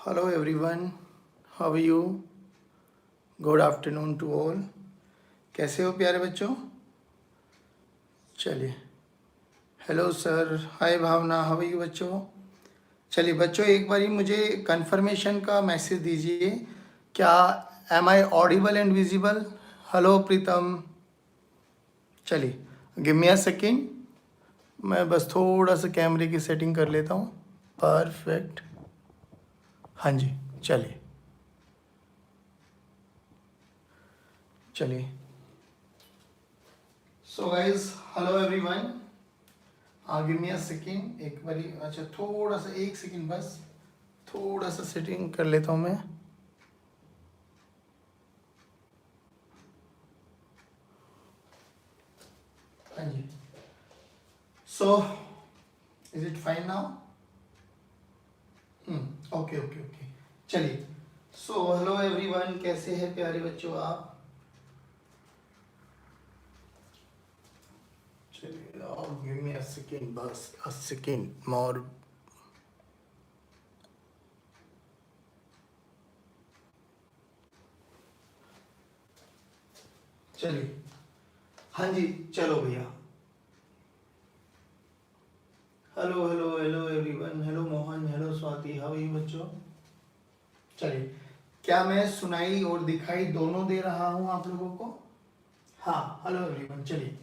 Hello everyone, how are you? Good afternoon to all. कैसे हो प्यारे बच्चों? चलिए, hello sir, hi Bhavna, how are you बच्चों? चलिए बच्चों, एक बारी मुझे कंफर्मेशन का मैसेज दीजिए, क्या am I audible and visible? Hello Pritam, चलिए गिव मी अ सेकेंड, मैं बस थोड़ा सा कैमरे की सेटिंग कर लेता हूँ। परफेक्ट, हाँ जी, चलिए चलिए। So guys, hello everyone, give me a second, एक बारी, अच्छा थोड़ा सा, एक सेकेंड बस, थोड़ा सा सेटिंग कर लेता हूँ मैं। हाँ जी, so is it fine now? Okay okay okay, चलिए। सो हेलो एवरीवन, कैसे हैं प्यारे बच्चों आप? चलिए, गिव मी अ सेकेंड, बस अ सेकेंड मोर। चलिए, हाँ जी, चलो भैया। Hello hello hello everyone, hello Mohan, hello Swati, how are you बच्चों? चलिए, क्या मैं सुनाई और दिखाई दोनों दे रहा हूँ आप लोगों को? हाँ, हेलो एवरीवन, चलिए।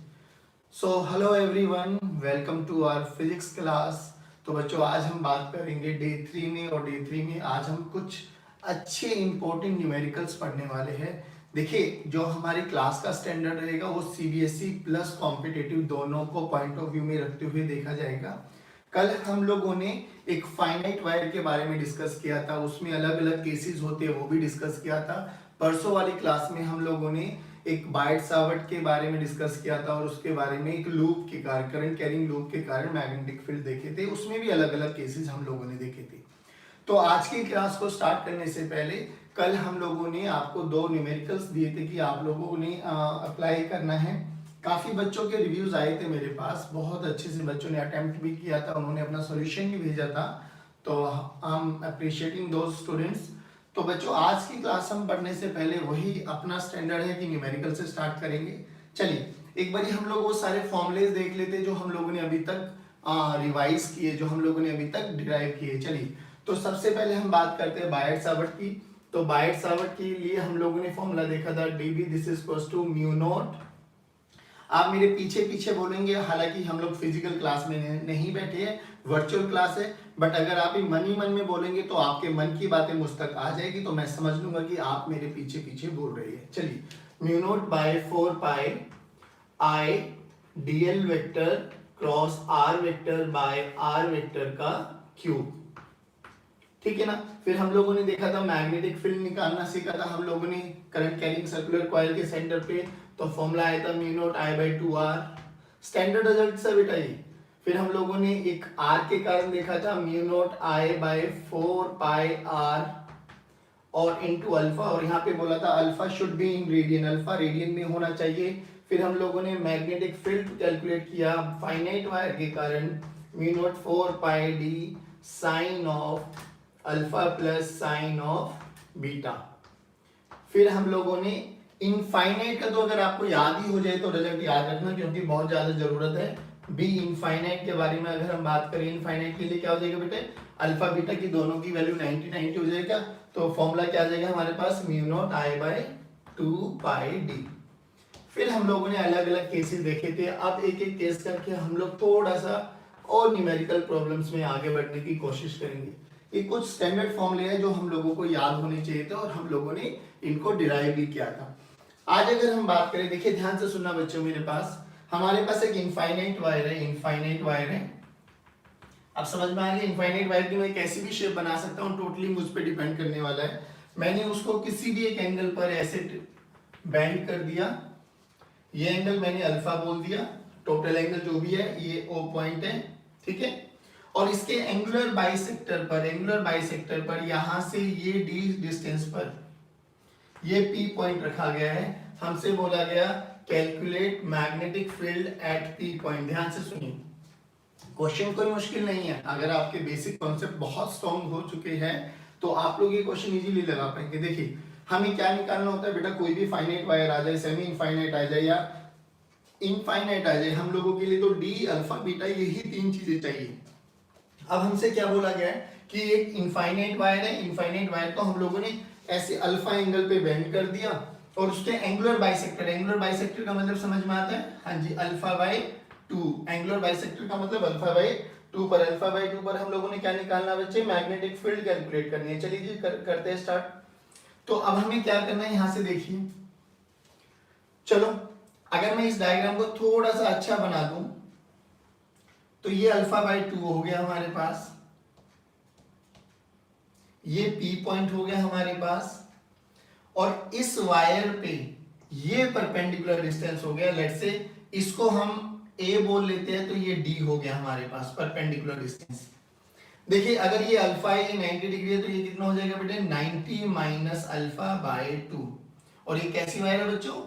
So hello everyone, welcome to our physics class. तो बच्चों, आज हम बात करेंगे डे 3 में, और डे 3 में आज हम कुछ अच्छे इंपॉर्टेंट न्यूमेरिकल्स पढ़ने वाले हैं। देखिए, जो हमारी क्लास का स्टैंडर्ड रहेगा वो सीबीएसई प्लस कॉम्पिटिटिव दोनों को पॉइंट ऑफ व्यू में रखते हुए देखा जाएगा। कल हम लोगों ने एक फाइनाइट वायर के बारे में डिस्कस किया था, उसमें अलग अलग केसेस होते हैं वो भी डिस्कस किया था। परसों वाली क्लास में हम लोगों ने एक बाइट सावर्ट के बारे में डिस्कस किया था, और उसके बारे में एक लूप के कारण, करंट कैरिंग लूप के कारण मैग्नेटिक फील्ड देखे थे, उसमें भी अलग अलग केसेस हम लोगों ने देखे थे। तो आज की क्लास को स्टार्ट करने से पहले, कल हम लोगों ने आपको दो न्यूमेरिकल्स दिए थे कि आप लोगों ने अप्लाई करना है। काफी बच्चों के रिव्यूज आए थे मेरे पास, बहुत अच्छे से बच्चों ने अटेम्प्ट भी किया था, उन्होंने अपना सॉल्यूशन भी भेजा था, तो I am appreciating those students. तो बच्चों, आज की क्लास हम पढ़ने से पहले वही अपना स्टैंडर्ड है कि न्यूमेरिकल से स्टार्ट करेंगे। चलिए, एक बार हम लोग वो सारे फॉर्मुलेज देख लेते जो हम लोगों ने अभी तक रिवाइज किए, जो हम लोगों ने अभी तक डिराइव किए। चलिए, तो सबसे पहले हम बात करते हैं बायट सावर्ट की। तो बायट सावर्ट के लिए हम लोगों ने फॉर्मूला देखा था, dB this is equals to mu naught. आप मेरे पीछे पीछे बोलेंगे, हालांकि हम लोग फिजिकल क्लास में नहीं बैठे हैं, वर्चुअल क्लास है, बट अगर आप ही मन में बोलेंगे तो आपके मन की बातें मुझ तक आ जाएगी, तो मैं समझ लूंगा कि आप मेरे पीछे पीछे बोल रहे हैं। चलिए, mu naught by 4 pi I dl vector cross r vector by r vector का क्यूब, ठीक है ना। फिर हम लोगों ने देखा था मैग्नेटिक फील्ड निकालना सीखा था हम लोगों ने करंट कैरिंग सर्कुलर कॉइल के सेंटर पे, तो फॉर्मूला आया था mu naught I by 2r, standard result से बेटा ये। फिर हम लोगों ने एक r के कारण देखा था mu naught I by 4 pi r और इनटू अल्फा, और यहाँ पे बोला था alpha should be in radian, alpha radian में होना चाहिए। फिर हम लोगों ने मैग्नेटिक फील्ड कैलकुलेट किया फाइनाइट वायर के कारण, mu naught 4 pi d sine of alpha plus sine of beta. फिर हम लोगों ने इनफाइनाइट का, तो अगर आपको याद ही हो जाए तो रिजल्ट याद रखना, क्योंकि बहुत ज्यादा जरूरत है। बी इनफाइनाइट के बारे में अगर हम बात करें, इनफाइनाइट के लिए क्या हो जाएगा बेटे, अल्फा बीटा की दोनों की वैल्यू 90 90 हो जाएगा, तो फॉर्मूला क्या आ जाएगा हमारे पास, mu naught I by 2 pi D. फिर हम लोगों ने अलग अलग केसेस देखे थे। अब एक एक केस करके हम लोग थोड़ा सा और न्यूमेरिकल प्रॉब्लम्स में आगे बढ़ने की कोशिश करेंगे। ये कुछ स्टैंडर्ड फॉर्मूले हैं जो हम लोगों को याद होने चाहिए थे, और हम लोगों ने इनको डिराइव भी किया था। आज अगर हम बात करें, देखिए ध्यान से सुनना बच्चों, मेरे पास, हमारे पास एक इनफाइनाइट वायर है, इनफाइनाइट वायर है। अब समझ में आ गया, इनफाइनाइट वायर की मैं कैसी भी शेप बना सकता हूँ, टोटली मुझ पर डिपेंड करने वाला है। मैंने उसको किसी भी एक एंगल पर ऐसे बेंड कर दिया, ये एंगल मैंने अल्फा बोल दिया, टोटल एंगल जो भी है ये O पॉइंट है, ठीक है। और इसके एंगुलर बाइसेक्टर पर, एंगुलर बाइसेक्टर पर यहां से ये D डिस्टेंस पर ये P पॉइंट रखा गया है। हमसे बोला गया calculate magnetic field eight P point. ध्यान से सुनिए, क्वेश्चन कोई मुश्किल नहीं है, अगर आपके बेसिक कॉन्सेप्ट बहुत स्ट्रॉन्ग हो चुके हैं तो आप लोग ये क्वेश्चन इजीली लगा पाएंगे। देखिए हमें क्या निकालना होता है बेटा, कोई भी फाइनाइट वायर आ जाए, सेमी इनफाइनाइट आ जाए या इनफाइनाइट आ जाए, हम लोगों के लिए तो डी अल्फा बीटा यही तीन चीजें चाहिए। अब हमसे क्या बोला गया है कि एक इनफाइनाइट वायर है, इनफाइनाइट वायर को हम लोगों ने ऐसे अल्फा एंगल पे बेंड कर दिया और उसके एंगुलर बाइसेक्टर, एंगुलर बाइसेक्टर का मतलब समझ में आता है, हाँ जी, अल्फा बाय 2, एंगुलर बाइसेक्टर का मतलब अल्फा बाय 2 पर, अल्फा बाय 2 पर हम लोगों ने क्या निकालना बच्चे, मैग्नेटिक फील्ड कैलकुलेट करनी है। चलिए जी करते हैं स्टार्ट। तो अब हमें क्या करना है, यहां से देखिए, चलो अगर मैं इस डायग्राम को थोड़ा सा अच्छा बना दूं तो ये अल्फा बाय 2 हो गया हमारे पास, ये पी पॉइंट हो गया हमारे पास, और इस वायर पे ये परपेंडिकुलर डिस्टेंस हो गया, लेट्स से इसको हम ए बोल लेते हैं, तो ये डी हो गया हमारे पास परपेंडिकुलर डिस्टेंस। देखिए अगर ये अल्फा है, ये 90 डिग्री है, तो ये कितना हो जाएगा बेटे, 90 माइनस अल्फा बाय 2। और ये कैसी वायर है बच्चों,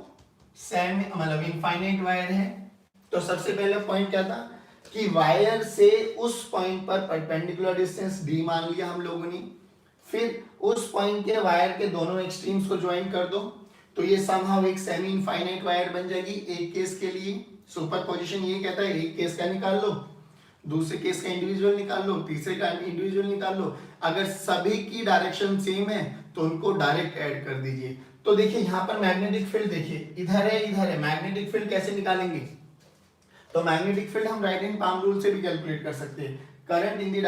सेमी मतलब इनफाइनाइट वायर है। तो सबसे पहला पॉइंट क्या था कि वायर से उस पॉइंट पर परपेंडिकुलर डिस्टेंस डी मान लिया हम लोगों ने, फिर उस पॉइंट के वायर के दोनों एक्सट्रीम्स को ज्वाइन कर दो, तो ये समहाउ एक सेमी इनफाइनाइट वायर बन जाएगी। एक केस के लिए सुपरपोजिशन ये कहता है एक केस का निकाल लो, दूसरे केस का इंडिविजुअल निकाल लो, तीसरे का इंडिविजुअल निकाल लो, अगर सभी की डायरेक्शन सेम है तो उनको डायरेक्ट ऐड कर दीजिए। तो देखिए यहाँ पर मैग्नेटिक फील्ड देखिए इधर है, इधर है, मैग्नेटिक फील्ड कैसे निकालेंगे, तो मैग्नेटिक फील्ड हम राइट हैंड पाम रूल से भी कैलकुलेट कर सकते हैं। Current in the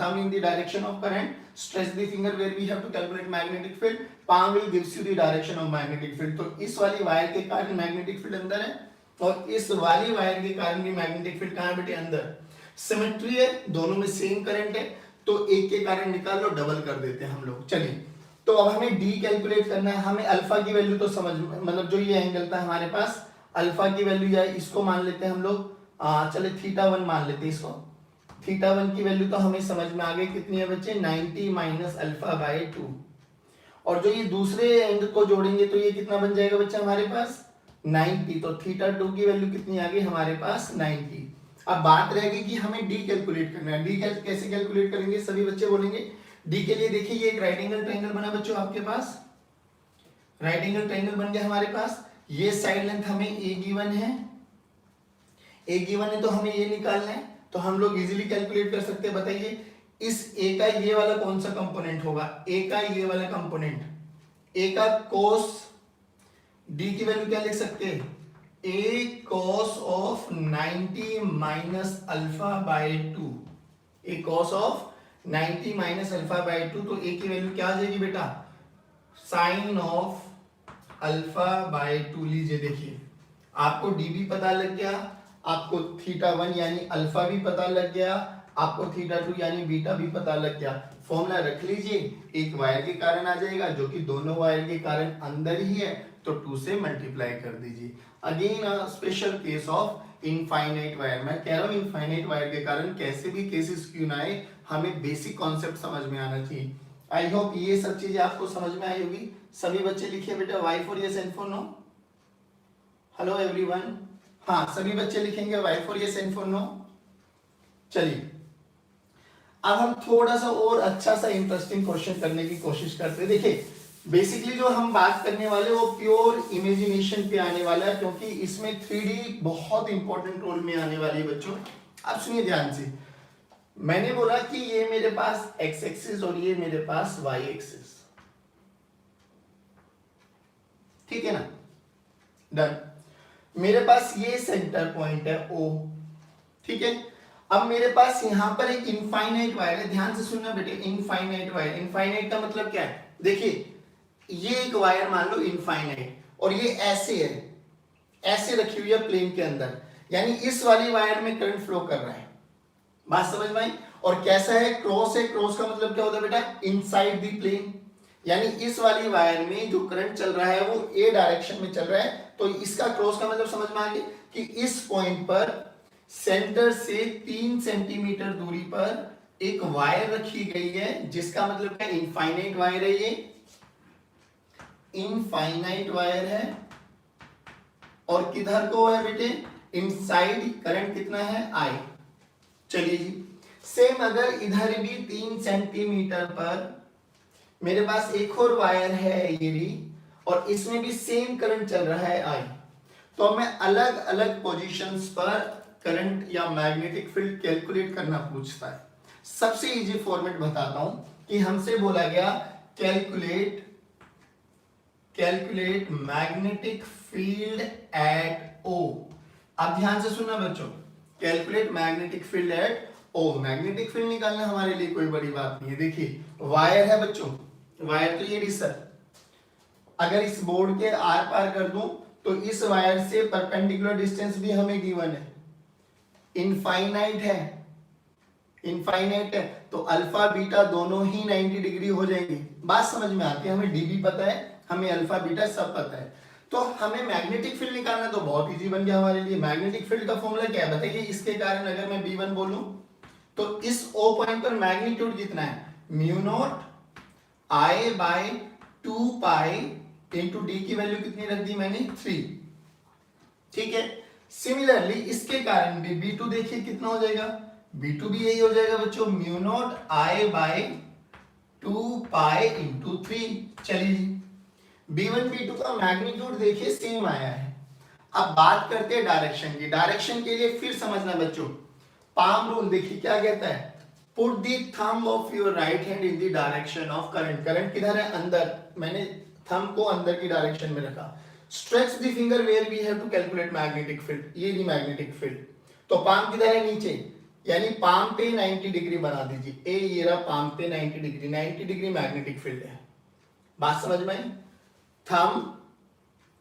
thumb in the direction of current, stretch the finger where we have to calculate magnetic field, palm will gives you the direction of magnetic field. तो इस वाली wire के कारण मैग्नेटिक फील्ड अंदर है और इस वाली वायर के कारण भी मैग्नेटिक फील्ड कहां है बेटे, अंदर। सिमेट्री है, दोनों में सेम करंट है, तो एक के कारण निकाल लो, डबल कर देते हैं हम लोग। चलिए तो अब हमें डी कैलकुलेट करना है, हमें अल्फा की वैल्यू तो समझ मतलब जो ये एंगल था हमारे पास, अल्फा की वैल्यू या इसको मान लेते हैं हम लोग, चले θ1 मान लेते हैं इसको। θ1 की वैल्यू तो हमें समझ में आ गई, कितनी है बच्चे, 90 माइनस अल्फा बाय 2। और जो ये दूसरे एंड को जोड़ेंगे तो ये कितना बन जाएगा बच्चा हमारे पास, 90। तो θ2 की वैल्यू कितनी आ गई हमारे पास, 90। अब बात रहेगी कि हमें डी कैलकुलेट करना है। डी कैसे कैलकुलेट करेंगे, सभी बच्चे बोलेंगे। डी के लिए देखिए ये एक राइट एंगल ट्रायंगल बना बच्चों आपके पास, राइट एंगल ट्रायंगल बन गया हमारे पास। ये साइड लेंथ हमें ए गिवन है, ए गिवन है तो हमें ये निकालना है, तो हम लोग इजीली कैलकुलेट कर सकते हैं। बताइए इस ए का ये वाला कौन सा कंपोनेंट होगा, ए का ये वाला कंपोनेंट, ए का कोस, डी की वैल्यू क्या लिख सकते हैं, A cos of 90 minus alpha by 2, A cos of 90 minus alpha by 2। तो ए की वैल्यू क्या आ जाएगी बेटा, साइन ऑफ अल्फा बाय 2 लीजिए। देखिए आपको डी भी पता लग गया, आपको θ1 यानी अल्फा भी पता लग गया, आपको θ2 यानी बीटा भी पता लग गया। फॉर्मूला रख लीजिए, एक वायर के कारण आ जाएगा जो कि दोनों वायर के कारण अंदर ही है, तो 2 से मल्टीप्लाई कर दीजिए। Again a special case of infinite wire. मैं कह रहा हूं इनफाइनाइट वायर के कारण कैसे भी केसेस क्यों ना आए, हमें बेसिक कॉन्सेप्ट समझ में आना चाहिए। आई होप ये सब चीजें आपको समझ में आई होगी। सभी बच्चे लिखिए बेटा Y for yes, N for no. Hello everyone, हाँ सभी बच्चे लिखेंगे Y for yes, N for no. चलिए अब हम थोड़ा सा और अच्छा सा इंटरेस्टिंग क्वेश्चन करने की कोशिश करते हैं। देखिए बेसिकली जो हम बात करने वाले वो प्योर इमेजिनेशन पे आने वाला है, क्योंकि इसमें 3D बहुत इंपॉर्टेंट रोल में आने वाली है बच्चों। अब सुनिए ध्यान से, मैंने बोला कि ये मेरे पास x एक्सिस और ये मेरे पास y एक्सिस, ठीक है ना, डन। मेरे पास ये सेंटर पॉइंट है O, ठीक है। अब मेरे पास यहां पर एक इनफाइनाइट वायर है, ध्यान से सुनना बेटे, इनफाइनाइट वायर। इनफाइनाइट का मतलब क्या है, देखिए ये एक वायर मान लो इनफाइनाइट, और ये ऐसे है, ऐसे रखी हुई है प्लेन के अंदर, यानी इस वाली वायर में करंट फ्लो कर रहा है, बात समझ में आई। और कैसा है, क्रॉस है, क्रॉस का मतलब क्या होता है बेटा, इनसाइड द प्लेन, यानी इस वाली वायर में जो करंट चल रहा है वो ए डायरेक्शन में चल रहा है। तो इसका क्रॉस का मतलब समझ में आ गया कि इस पॉइंट पर सेंटर से 3 सेंटीमीटर दूरी पर एक वायर रखी गई है, जिसका मतलब क्या, इनफाइनाइट वायर है, ये इनफाइनाइट वायर है। और किधर को है बेटे, इनसाइड, करंट कितना है, I। चलिए जी, सेम अगर इधर भी 3 सेंटीमीटर पर मेरे पास एक और वायर है ये भी, और इसमें भी सेम करंट चल रहा है आई। तो मैं अलग अलग पोजीशंस पर करंट या मैग्नेटिक फील्ड कैलकुलेट करना पूछता है। सबसे इजी फॉर्मेट बताता हूं कि हमसे बोला गया calculate magnetic field at O. अब ध्यान से सुनना बच्चों, calculate magnetic field at O. Magnetic field निकालना हमारे लिए कोई बड़ी बात नहीं है। देखिए वायर है बच्चों, वायर तो ये रही सर, अगर इस बोर्ड के आर पार कर दूं तो इस वायर से परपेंडिकुलर डिस्टेंस भी हमें गिवन है, इनफाइनाइट है, तो अल्फा बीटा दोनों ही 90 डिग्री हो जाएंगे। बात समझ में आती है, हमें डीबी पता है, हमें अल्फा बीटा सब पता है, तो हमें मैग्नेटिक फील्ड निकालना तो बहुत इजी बन गया हमारे लिए। मैग्नेटिक फील्ड का फॉर्मूला क्या है बताइए? इसके कारण अगर मैं B1 बोलूं तो इस O पॉइंट पर मैग्नीट्यूड कितना है? Mu naught I by 2 pi into D की वैल्यू कितनी रख दी मैंने? 3। ठीक है, सिमिलरली इसके कारण भी B2 देखिए कितना हो जाएगा? B2 भी यही हो जाएगा बच्चों, mu naught I by 2 pi into 3। चलिए B1 B2 का मैग्नीट्यूड देखिए सेम आया है। अब बात करते हैं डायरेक्शन की। डायरेक्शन के लिए फिर समझना बच्चों, पाम रूल देखिए क्या कहता है? Put the thumb of your right hand in the direction of current. Current किधर है? अंदर, मैंने थंब को अंदर की डायरेक्शन में रखा। Stretch the finger where we have to calculate magnetic field. ये दी मैग्नेटिक फील्ड, तो पाम किधर है? नीचे, यानी पाम पे 90 डिग्री बना दीजिए। ए ये रहा पाम पे 90 डिग्री, 90 डिग्री मैग्नेटिक फील्ड है। बात समझ में आई? थंब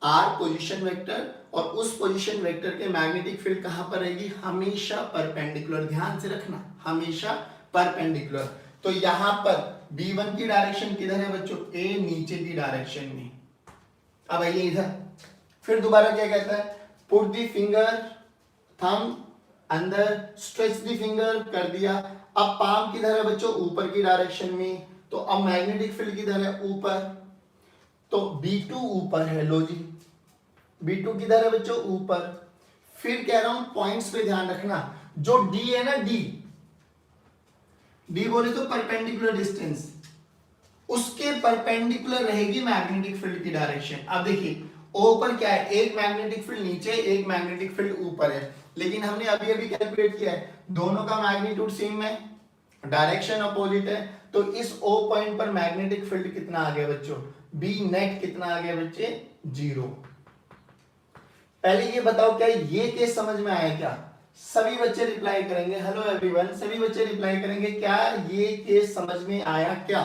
आर पोजीशन वेक्टर, और उस पोजीशन वेक्टर के मैग्नेटिक फील्ड कहां पर रहेगी? हमेशा परपेंडिकुलर। ध्यान से रखना, हमेशा परपेंडिकुलर। तो यहां पर B1 की डायरेक्शन किधर है बच्चों? ए नीचे की डायरेक्शन में। अब आइए इधर, फिर दोबारा क्या कहता है? पुट द फिंगर, थंब अंदर, स्ट्रेच द फिंगर कर दिया। अब पाम किधर है बच्चों? ऊपर की डायरेक्शन में। तो अब मैग्नेटिक फील्ड किधर है? ऊपर। तो B2 ऊपर है, लो जी, B2 किधर है बच्चों? ऊपर। फिर कह रहा हूं पॉइंट्स पे ध्यान रखना, जो D है ना, D बोले तो परपेंडिकुलर डिस्टेंस, उसके परपेंडिकुलर रहेगी मैग्नेटिक फील्ड की डायरेक्शन। अब देखिए O पर क्या है? एक मैग्नेटिक फील्ड नीचे, एक मैग्नेटिक फील्ड ऊपर है, लेकिन हमने अभी अभी कैलकुलेट किया है दोनों का मैग्नीट्यूड सेम है, डायरेक्शन अपोजिट है। तो इस O पॉइंट पर मैग्नेटिक फील्ड कितना आ गया बच्चों? B नेट कितना आ गया बच्चे? 0। पहले ये बताओ क्या ये केस समझ में आया क्या? सभी बच्चे रिप्लाई करेंगे, हेलो एवरीवन, सभी बच्चे रिप्लाई करेंगे, क्या ये केस समझ में आया क्या?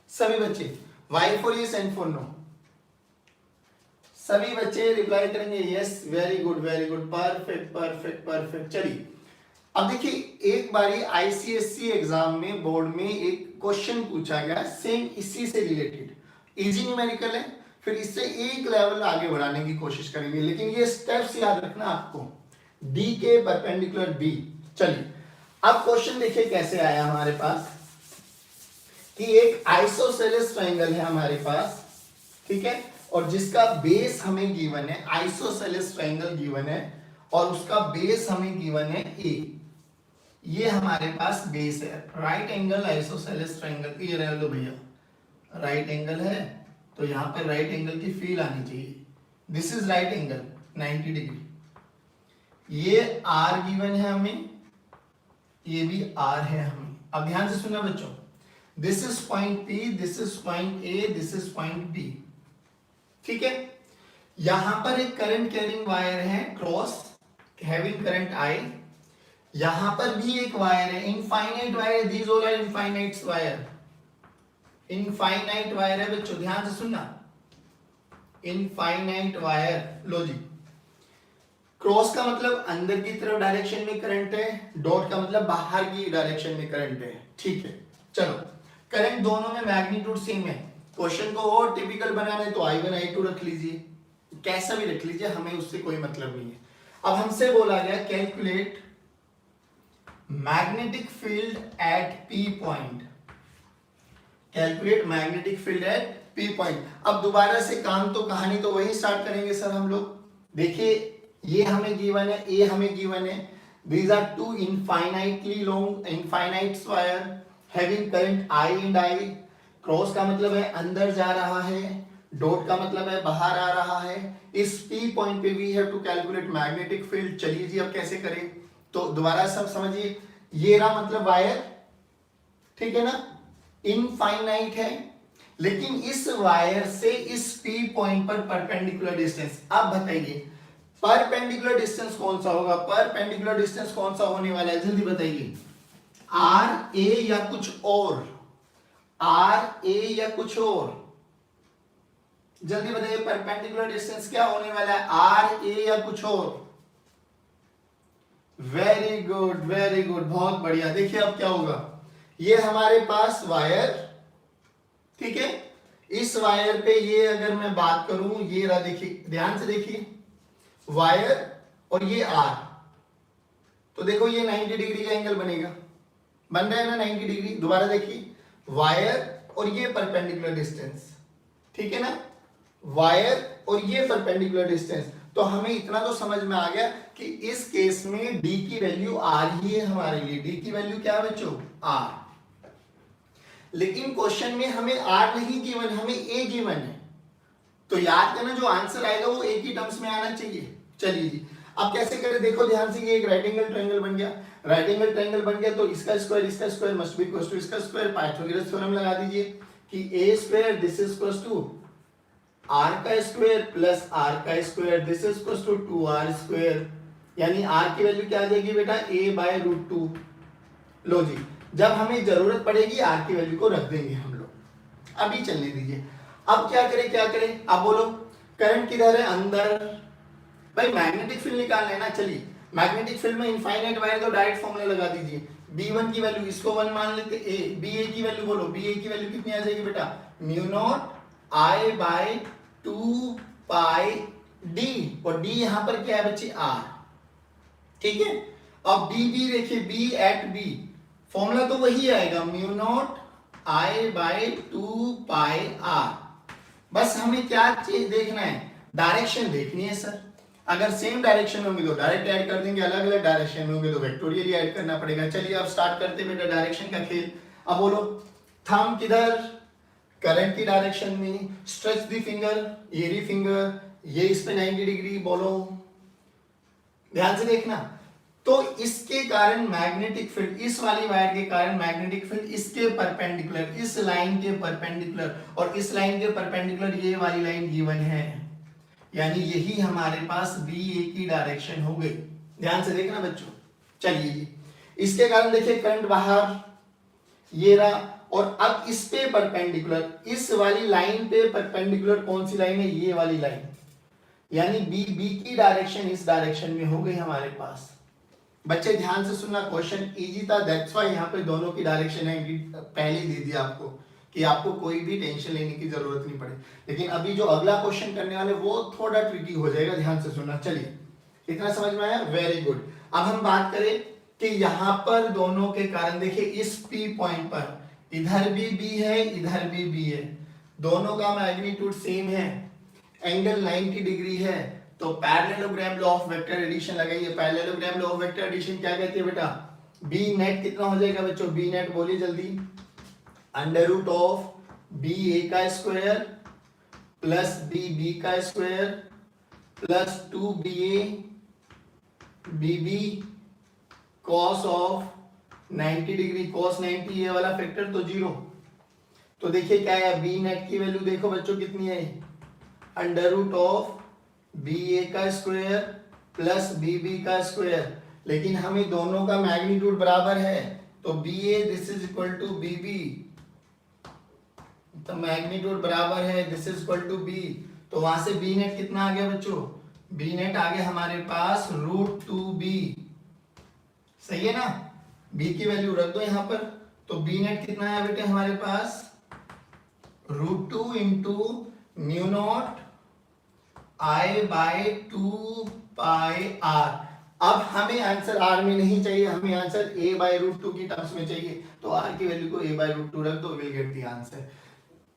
सभी बच्चे, Y for yes and for no. सभी बच्चे रिप्लाई करेंगे yes, very good, perfect perfect perfect. चलिए अब देखिए, एक बारी आईसीएससी एग्जाम में बोर्ड में एक क्वेश्चन पूछा गया सेम इसी से रिलेटेड, इजी न्यूमेरिकल है, फिर इससे एक लेवल आगे बढ़ाने की कोशिश करेंगे, लेकिन ये स्टेप्स याद रखना आपको, डी के परपेंडिकुलर बी। चलिए अब क्वेश्चन देखिए कैसे आया हमारे पास, कि एक आइसोसेलेस ट्रायंगल है हमारे पास, ठीक है, और जिसका बेस हमें गिवन है, आइसोसेलेस ट्रायंगल गिवन है और उसका बेस हमें गिवन है ए। ये हमारे पास बेस है, राइट एंगल आइसोसेलेस ट्रायंगल। ये रह लो भैया, राइट एंगल है तो यहां पर राइट एंगल की फील आनी चाहिए। This is right angle 90 degree. ये आर गिवन है हमें, ये भी आर है हमें। अब ध्यान से सुनना बच्चों, this is point P, this is point A, this is point B, ठीक है। यहां पर एक करंट कैरिंग वायर है क्रॉस हैविंग करंट आई, यहां पर भी एक वायर है, infinite wire, these all are infinite wire, infinite wire है बच्चों, ध्यान से सुनना, इनफाइनाइट वायर। लो जी, क्रॉस का मतलब अंदर की तरफ डायरेक्शन में करंट है, डॉट का मतलब बाहर की डायरेक्शन में करंट है, ठीक है। चलो करंट दोनों में मैग्नीट्यूड सेम है, क्वेश्चन को और टिपिकल बनाना है तो I1 I2 रख लीजिए, कैसा भी रख लीजिए, हमें उससे कोई मतलब नहीं है। अब हमसे बोला गया calculate magnetic field eight P point, calculate magnetic field eight P point. अब दोबारा से काम तो कहानी तो वही स्टार्ट करेंगे सर हम लोग। देखिए ये हमें गिवन है, ए हमें गिवन है, these are two infinitely long infinite wire having current I and I, cross का मतलब है अंदर जा रहा है, डॉट का मतलब है बाहर आ रहा है। इस P पॉइंट पे we have to calculate magnetic field. चलिए जी अब कैसे करें, तो दोबारा सब समझिए। ये रहा मतलब वायर, ठीक है ना, इनफाइनाइट है, लेकिन इस वायर से इस P पॉइंट पर परपेंडिकुलर डिस्टेंस, आप बताइए परपेंडिकुलर डिस्टेंस कौन सा होगा, परपेंडिकुलर डिस्टेंस कौन सा होने वाला है, जल्दी बताइए। आर ए या कुछ और, आर ए या कुछ और, जल्दी बताइए परपेंडिकुलर डिस्टेंस क्या होने वाला है, आर ए या कुछ और। वेरी गुड वेरी गुड, बहुत बढ़िया। देखिए अब क्या होगा, ये हमारे पास वायर, ठीक है, इस वायर पे ये अगर मैं बात करूं, ये रहा, देखिए ध्यान से देखिए, वायर और ये आर, तो देखो ये 90 डिग्री का एंगल बनेगा, बन रहा है ना 90 डिग्री। दोबारा देखिए, वायर और ये परपेंडिकुलर डिस्टेंस, ठीक है ना, वायर और ये परपेंडिकुलर डिस्टेंस। तो हमें इतना तो समझ में आ गया कि इस केस में d की वैल्यू r ही है हमारे लिए। d की वैल्यू क्या है बच्चों, r। लेकिन क्वेश्चन में हमें r नहीं गिवन, हमें a गिवन है, तो याद करना जो आंसर आएगा वो a की टर्म्स में आना चाहिए। चलिए जी अब कैसे करें, देखो ध्यान से, ये एक राइट एंगल ट्रायंगल बन गया, राइट एंगल ट्रायंगल बन गया, तो इसका square must be equal to इसका स्क्वायर। पाइथागोरस थ्योरम लगा दीजिए कि a square this is equal to r का स्क्वायर प्लस r का square this is equal to 2r square, यानी r की वैल्यू क्या आ जाएगी बेटा, a/√2। लो जी, जब हमें जरूरत पड़ेगी r की वैल्यू को रख देंगे हम लोग, अभी चलने दीजिए। अब क्या करें आप बोलो, करंट किधर है, अंदर, भाई मैग्नेटिक फील्ड निकालना है ना। चलिए मैग्नेटिक फील्ड में इनफाइनाइट वायर, तो डायरेक्ट फॉर्मूला लगा दीजिए, b1 की वैल्यू, इसको 1 मान लेते, ba की वैल्यू बोलो, ba की वैल्यू कितनी आ जाएगी बेटा, μ0 I/2 पाई d, और d यहां पर क्या है बच्चे, r, ठीक है। अब b देखिए, b@b फॉर्मूला तो वही आएगा, μ0 I/2 पाई r। बस हमें क्या चीज देखना है, डायरेक्शन देखनी है सर। अगर सेम डायरेक्शन में होंगे तो डायरेक्ट ऐड कर देंगे, अलग अलग डायरेक्शन में होंगे तो वेक्टोरियली ऐड करना पड़ेगा। चलिए अब स्टार्ट करते हैं बेटा डायरेक्शन का खेल। अब बोलो, थंब किधर, करंट की डायरेक्शन में, स्ट्रेच द फिंगर, ये रही फिंगर, ये इस पे 90 डिग्री, बोलो ध्यान से देखना। तो इसके कारण मैग्नेटिक फील्ड, इस वाली वायर के कारण मैग्नेटिक फील्ड इसके परपेंडिकुलर, इस लाइन के परपेंडिकुलर, और इस लाइन के परपेंडिकुलर ये वाली लाइन गिवन है, यानी यही हमारे पास BA की डायरेक्शन हो गई। ध्यान से देखना बच्चों। चलिए इसके कारण देखिए करंट बाहर, ये रहा, और अब इस पे परपेंडिकुलर, इस वाली लाइन पे परपेंडिकुलर कौन सी लाइन है, ये वाली लाइन, यानी B की डायरेक्शन इस डायरेक्शन में हो गई हमारे पास। बच्चे ध्यान से सुनना, क्वेश्चन इजी था, दैट्स व्हाई यहाँ पे दोनों की डायरेक्शन है पहले दे दिया आपको, कि आपको कोई भी टेंशन लेने की जरूरत नहीं पड़े। लेकिन अभी जो अगला क्वेश्चन करने वाले वो थोड़ा ट्रिकी हो जाएगा, ध्यान से सुनना। चलिए इतना समझ में आया, वेरी गुड। अब हम बात करें कि यहाँ पर दोनों के कारण देखिए, इस P पॉइंट पर इधर भी B है, इधर भी B है, दोनों का मैग्नीट्यूड सेम है, एंगल 90 डिग्री है, तो parallelogram law of vector addition लगाइए। Parallelogram law of vector addition क्या कहती है बेटा, B नेट कितना हो जाएगा बच्चों, B नेट बोलिए जल्दी, अंडर रूट ऑफ BA का स्क्वायर प्लस BB का square plus 2BA BB cos of 90 degree, cos 90 ये वाला फैक्टर तो 0। तो देखिए क्या है, B नेट की वैल्यू देखो बच्चों कितनी है, अंडर रूट ऑफ BA का स्क्वायर प्लस BB का स्क्वायर, लेकिन हमें दोनों का मैग्नीट्यूड बराबर है, तो BA this is equal to BB, तो मैग्नीट्यूड बराबर है, this is equal to B, तो वहां से B नेट कितना आ गया बच्चों, B नेट आ गया हमारे पास √2B, सही है ना। B की वैल्यू रख दो यहाँ पर, तो B नेट कितना है बेटे हमारे पास, √2 इंटू μ0 I/2 पाई r। अब हमें आंसर r में नहीं चाहिए, हमें आंसर a/√2 की टर्म्स में चाहिए, तो r की वैल्यू को a/√2 रख दो, विल गेट द आंसर।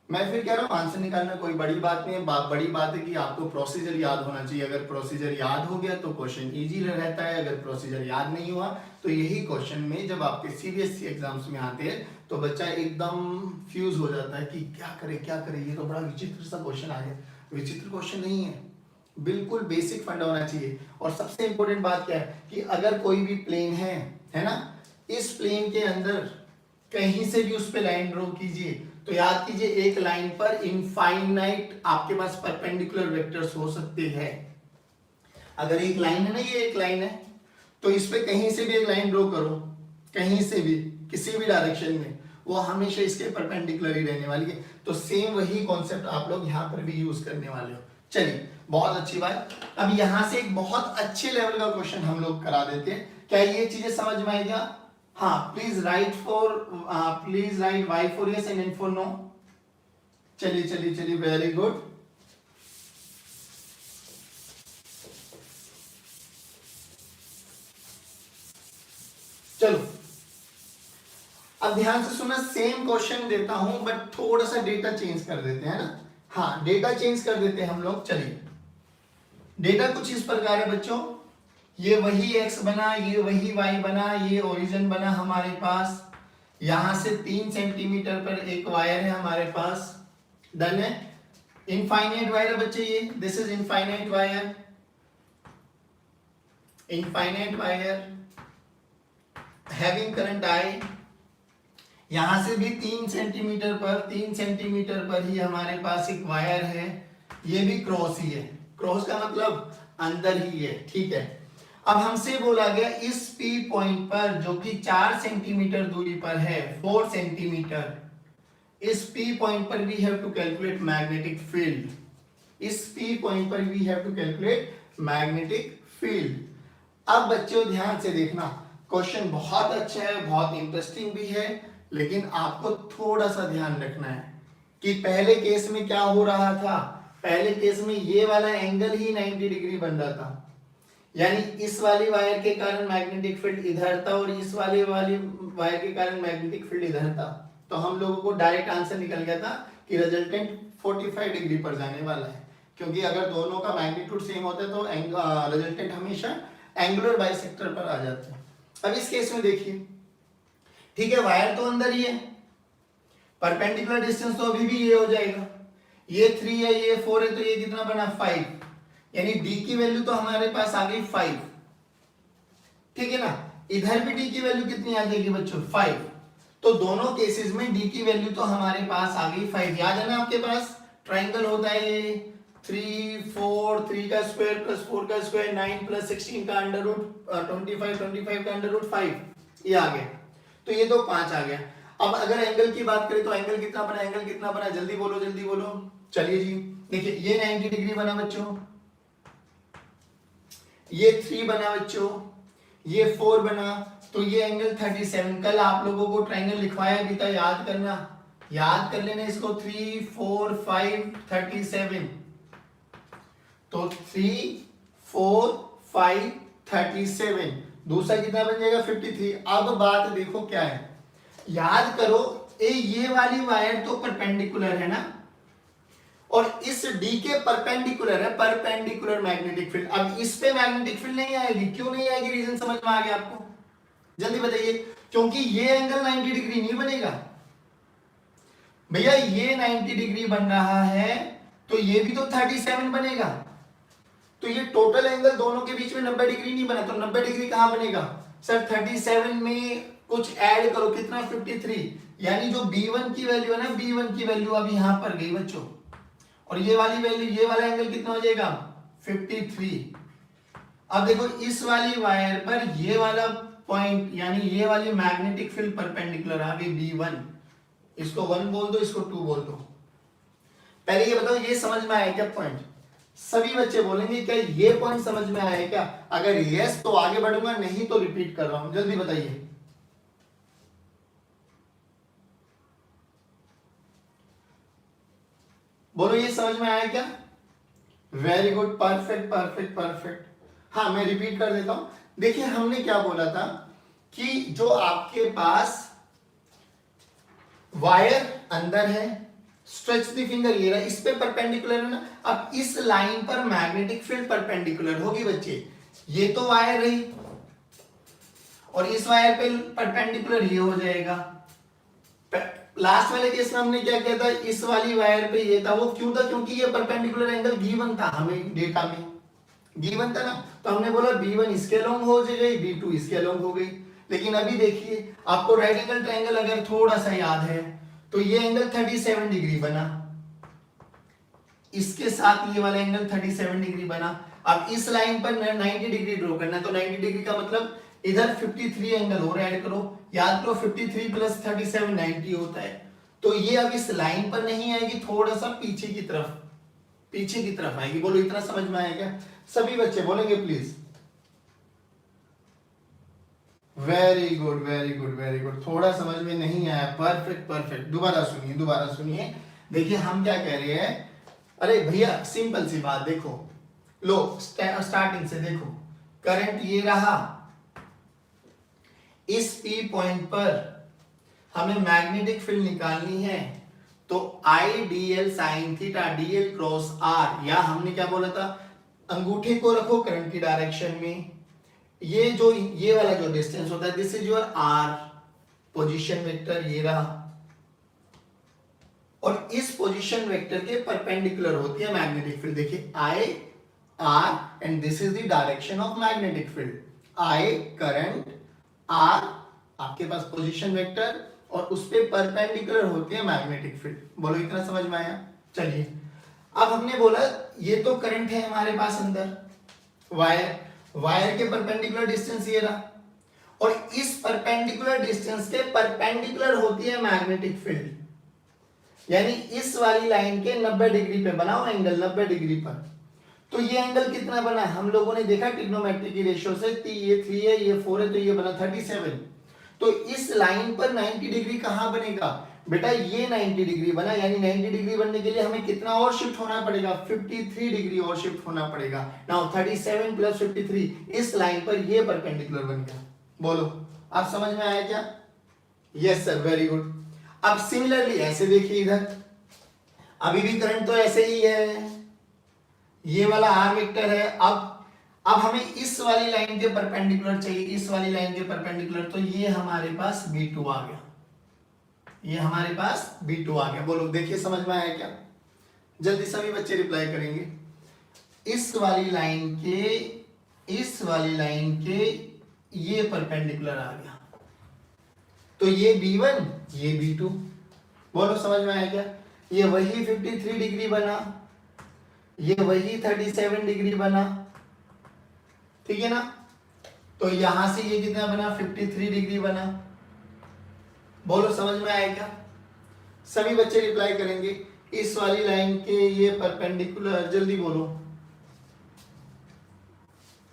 मैं फिर कह रहा हूँ आंसर निकालना कोई बड़ी बात नहीं है, बड़ी बात है कि आपको प्रोसीजर याद होना चाहिए। अगर प्रोसीजर याद हो गया तो क्वेश्चन इजी रहता है, अगर प्रोसीजर याद नहीं हुआ तो यही क्वेश्चन में जब आपके CBSE एग्जाम्स में आते हैं तो बच्चा एकदम फ्यूज हो जाता है कि क्या करे क्या करे, ये तो बड़ा विचित्र सा क्वेश्चन आ गया। विचित्र क्वेश्चन नहीं है, बिल्कुल बेसिक फंडा होना चाहिए। और सबसे इंपॉर्टेंट बात क्या है कि अगर कोई भी प्लेन है ना, इस प्लेन के अंदर कहीं से भी उस पे लाइन ड्रॉ कीजिए, तो याद कीजिए एक लाइन पर इनफाइनाइट आपके पास परपेंडिकुलर वेक्टर्स हो सकते हैं। अगर एक लाइन है ना, ये एक लाइन है, तो इस पे कहीं से भी एक लाइन ड्रॉ करो, कहीं से भी किसी भी डायरेक्शन में, वो हमेशा इसके परपेंडिकुलर ही रहने वाली है। तो सेम वही कॉन्सेप्ट आप लोग यहाँ पर भी यूज करने वाले हो। चलिए बहुत अच्छी बात। अब यहां से एक बहुत अच्छे लेवल का क्वेश्चन हम लोग करा देते हैं। क्या ये चीजें समझ में आएगा? हाँ, please write Y for yes and N for no. चलिए चलिए चलिए, वेरी गुड। चलो अब ध्यान से सुना, सेम क्वेश्चन देता हूं बट थोड़ा सा डेटा चेंज कर देते हैं ना। हाँ, डेटा चेंज कर देते हैं हम लोग। चलिए, डेटा कुछ इस प्रकार है बच्चों, ये वही x बना, ये वही y बना, ये ओरिजिन बना हमारे पास, यहां से 3 सेंटीमीटर पर एक वायर है हमारे पास। डन है। इनफाइनाइट वायर है बच्चे, ये this is infinite wire, infinite wire having current I। यहां से भी 3 सेंटीमीटर पर ही हमारे पास एक वायर है, ये भी क्रॉस ही है। क्रॉस का मतलब अंदर ही है, ठीक है। अब हमसे बोला गया इस P पॉइंट पर जो कि 4 सेंटीमीटर दूरी पर है, 4 सेंटीमीटर, इस P पॉइंट पर we have to calculate magnetic field. इस P पॉइंट पर we have to calculate magnetic field. अब बच्चों ध्यान से देखना, क्वेश्चन बहुत अच्छा है, बहुत इंटरेस्टिंग भी है, लेकिन आपको थोड़ा सा ध्यान रखना है कि पहले केस में क्या हो रहा था। पहले केस में ये वाला एंगल ही 90 डिग्री बन रहा था, यानी इस वाली वायर के कारण मैग्नेटिक फील्ड इधर था और इस वाली वायर के कारण मैग्नेटिक फील्ड इधर था। तो हम लोगों को डायरेक्ट आंसर निकल गया था कि रिजल्टेंट 45 डिग्री पर जाने वाला है, क्योंकि अगर दोनों का मैग्नीट्यूड सेम होता है तो रिजल्टेंट हमेशा एंगुलर बाइसेक्टर पर आ जाता है। अब इस केस में देखिए, ठीक है, वायर तो अंदर ही है, परपेंडिकुलर डिस्टेंस तो अभी भी ये हो जाएगा, ये 3 है, ये 4 है, तो ये कितना बना 5, यानी d की वैल्यू तो हमारे पास आ गई 5, ठीक है ना। इधर भी d की वैल्यू कितनी आ जाएगी बच्चों 5, तो दोनों केसेस में d की वैल्यू तो हमारे पास आ गई 5। याद है ना आपके पास ट्राइंगल होता है ये 3 4, 3 का स्क्वायर प्लस 4 का स्क्वायर 9 प्लस 16 का अंडर रूट 25 का अंडर रूट 5, ये आ गया, तो ये तो 5 आ गया। अब अगर एंगल की बात करें तो एंगल कितना बना, एंगल कितना बना, जल्दी बोलो जल्दी बोलो। चलिए जी, देखिए ये 90 डिग्री बना बच्चों, ये 3 बना बच्चों, ये 4 बना, तो ये एंगल 37। कल आप लोगों को ट्रायंगल लिखवाया भी था, याद करना, याद कर लेना इसको। 3 4 5 37, तो 3 4 5 37, दूसरा कितना बन जाएगा 53। अब बात देखो क्या है, याद करो ये वाली वायर तो परपेंडिकुलर है ना, और इस D के परपेंडिकुलर है परपेंडिकुलर मैग्नेटिक फील्ड। अब इस पे मैग्नेटिक फील्ड नहीं आएगी, क्यों नहीं आएगी, रीजन समझ में आ गया आपको, जल्दी बताइए। क्योंकि ये एंगल 90 डिग्री नहीं बनेगा भैया, ये 90 डिग्री बन रहा है तो ये भी तो 37 बनेगा, तो ये टोटल एंगल दोनों के बीच में 90 डिग्री नहीं बना, तो 90 डिग्री कहां बनेगा सर, 37 में कुछ ऐड करो, कितना 53, यानी जो B1 की वैल्यू है ना, B1 की वैल्यू अब यहां पर गई बच्चों, और ये वाली वैल्यू, ये वाला एंगल कितना हो जाएगा 53। अब देखो इस वाली वायर पर ये वाला पॉइंट, यानी ये वाली मैग्नेटिक फील्ड परपेंडिकुलर आ गई B1, इसको 1 बोल दो, इसको 2 बोल दो। पहले ये बताओ, ये समझ में आया क्या पॉइंट? सभी बच्चे बोलेंगे क्या ये पॉइंट समझ में आया क्या? अगर यस तो आगे बढ़ूंगा, नहीं तो रिपीट कर रहा हूं, जल्दी बताइए। बोलो ये समझ में आया क्या? Very good, perfect perfect perfect. हाँ, मैं रिपीट कर देता हूं। देखिए हमने क्या बोला था कि जो आपके पास वायर अंदर है, स्ट्रेच द फिंगर, ये रहा, इस पे परपेंडिकुलर है ना, अब इस लाइन पर मैग्नेटिक फील्ड परपेंडिकुलर होगी बच्चे, ये तो वायर रही और इस वायर पे परपेंडिकुलर ये हो जाएगा, लास्ट वाले केस में हमने क्या किया था, इस वाली वायर पे ये था, वो क्यों था, क्योंकि ये परपेंडिकुलर एंगल गिवन था हमें डेटा में, गिवन था ना, तो हमने बोला B1 इसके अलोंग हो गई, B2 इसके अलोंग हो गई। लेकिन अभी देखिए आपको राइट एंगल ट्रायंगल अगर थोड़ा सा याद है तो ये एंगल 37 डिग्री बना, इसके साथ ये वाला एंगल 37 डिग्री बना। अब इस लाइन पर 90 डिग्री ड्रॉ करना है, तो 90 डिग्री का मतलब इधर 53 एंगल और ऐड करो, याद करो 53 प्लस 37 90 होता है। तो ये अब इस लाइन पर नहीं आएगी, थोड़ा सा पीछे की तरफ, पीछे की तरफ आएगी। बोलो इतना समझ में आया क्या? सभी बच्चे बोलेंगे please. Very good very good very good. थोड़ा समझ में नहीं आया, परफेक्ट परफेक्ट। दोबारा सुनिए, दोबारा सुनिए। देखिए हम क्या कह रहे हैं, अरे भैया सिंपल सी बात देखो, लो स्टार्टिंग से देखो, करंट ये रहा, इस पी पॉइंट पर हमें मैग्नेटिक फील्ड निकालनी है, तो I d l sine theta dl cross r, या हमने क्या बोला था, अंगूठे को रखो करंट की डायरेक्शन में, ये वाला जो डिस्टेंस होता है this is your r position vector, ये रहा, और इस पोजीशन वेक्टर के परपेंडिकुलर होती है मैग्नेटिक फील्ड। देखिए I r and this is the direction of magnetic field, I current, r आपके पास पोजीशन वेक्टर, और उस पे परपेंडिकुलर होती है मैग्नेटिक फील्ड। बोलो इतना समझ में आया? चलिए अब हमने बोला ये तो करंट है हमारे पास अंदर, वायर के परपेंडिकुलर डिस्टेंस ये रहा, और इस परपेंडिकुलर डिस्टेंस के परपेंडिकुलर होती है मैग्नेटिक फील्ड, यानी इस वाली लाइन के 90 डिग्री पे बनाओ एंगल, 90 डिग्री पर। तो ये एंगल कितना बना है, हम लोगों ने देखा ट्रिग्नोमेट्री की रेशियो से, ये 3 है ये 4 है, तो ये बना 37। तो इस लाइन पर 90 डिग्री कहां बनेगा बेटा, ये 90 डिग्री बना, यानी 90 डिग्री बनने के लिए हमें कितना और शिफ्ट होना पड़ेगा, 53 डिग्री और शिफ्ट होना पड़ेगा। नाउ 37 प्लस 53, इस लाइन पर ये परपेंडिकुलर बन गया। बोलो आप समझ में आया क्या? Yes sir, very good. अब सिमिलरली ऐसे देखिए, इधर अभी भी करंट तो ऐसे ही है, ये वाला आर वेक्टर है। अब हमें इस वाली लाइन के परपेंडिकुलर चाहिए, इस वाली लाइन के परपेंडिकुलर, तो ये हमारे पास B2 आ गया, ये हमारे पास B2 आ गया। बोलो देखिए समझ में आया क्या? जल्दी सभी बच्चे रिप्लाई करेंगे। इस वाली लाइन के ये परपेंडिकुलर आ गया, तो ये B1 ये B2। बोलो समझ में आया क्या? ये वही 53 डिग्री बना, ये वही 37 डिग्री बना, ठीक है ना? तो यहां से ये कितना बना, 53 डिग्री बना। बोलो समझ में आया क्या? सभी बच्चे रिप्लाई करेंगे। इस वाली लाइन के ये परपेंडिकुलर, जल्दी बोलो,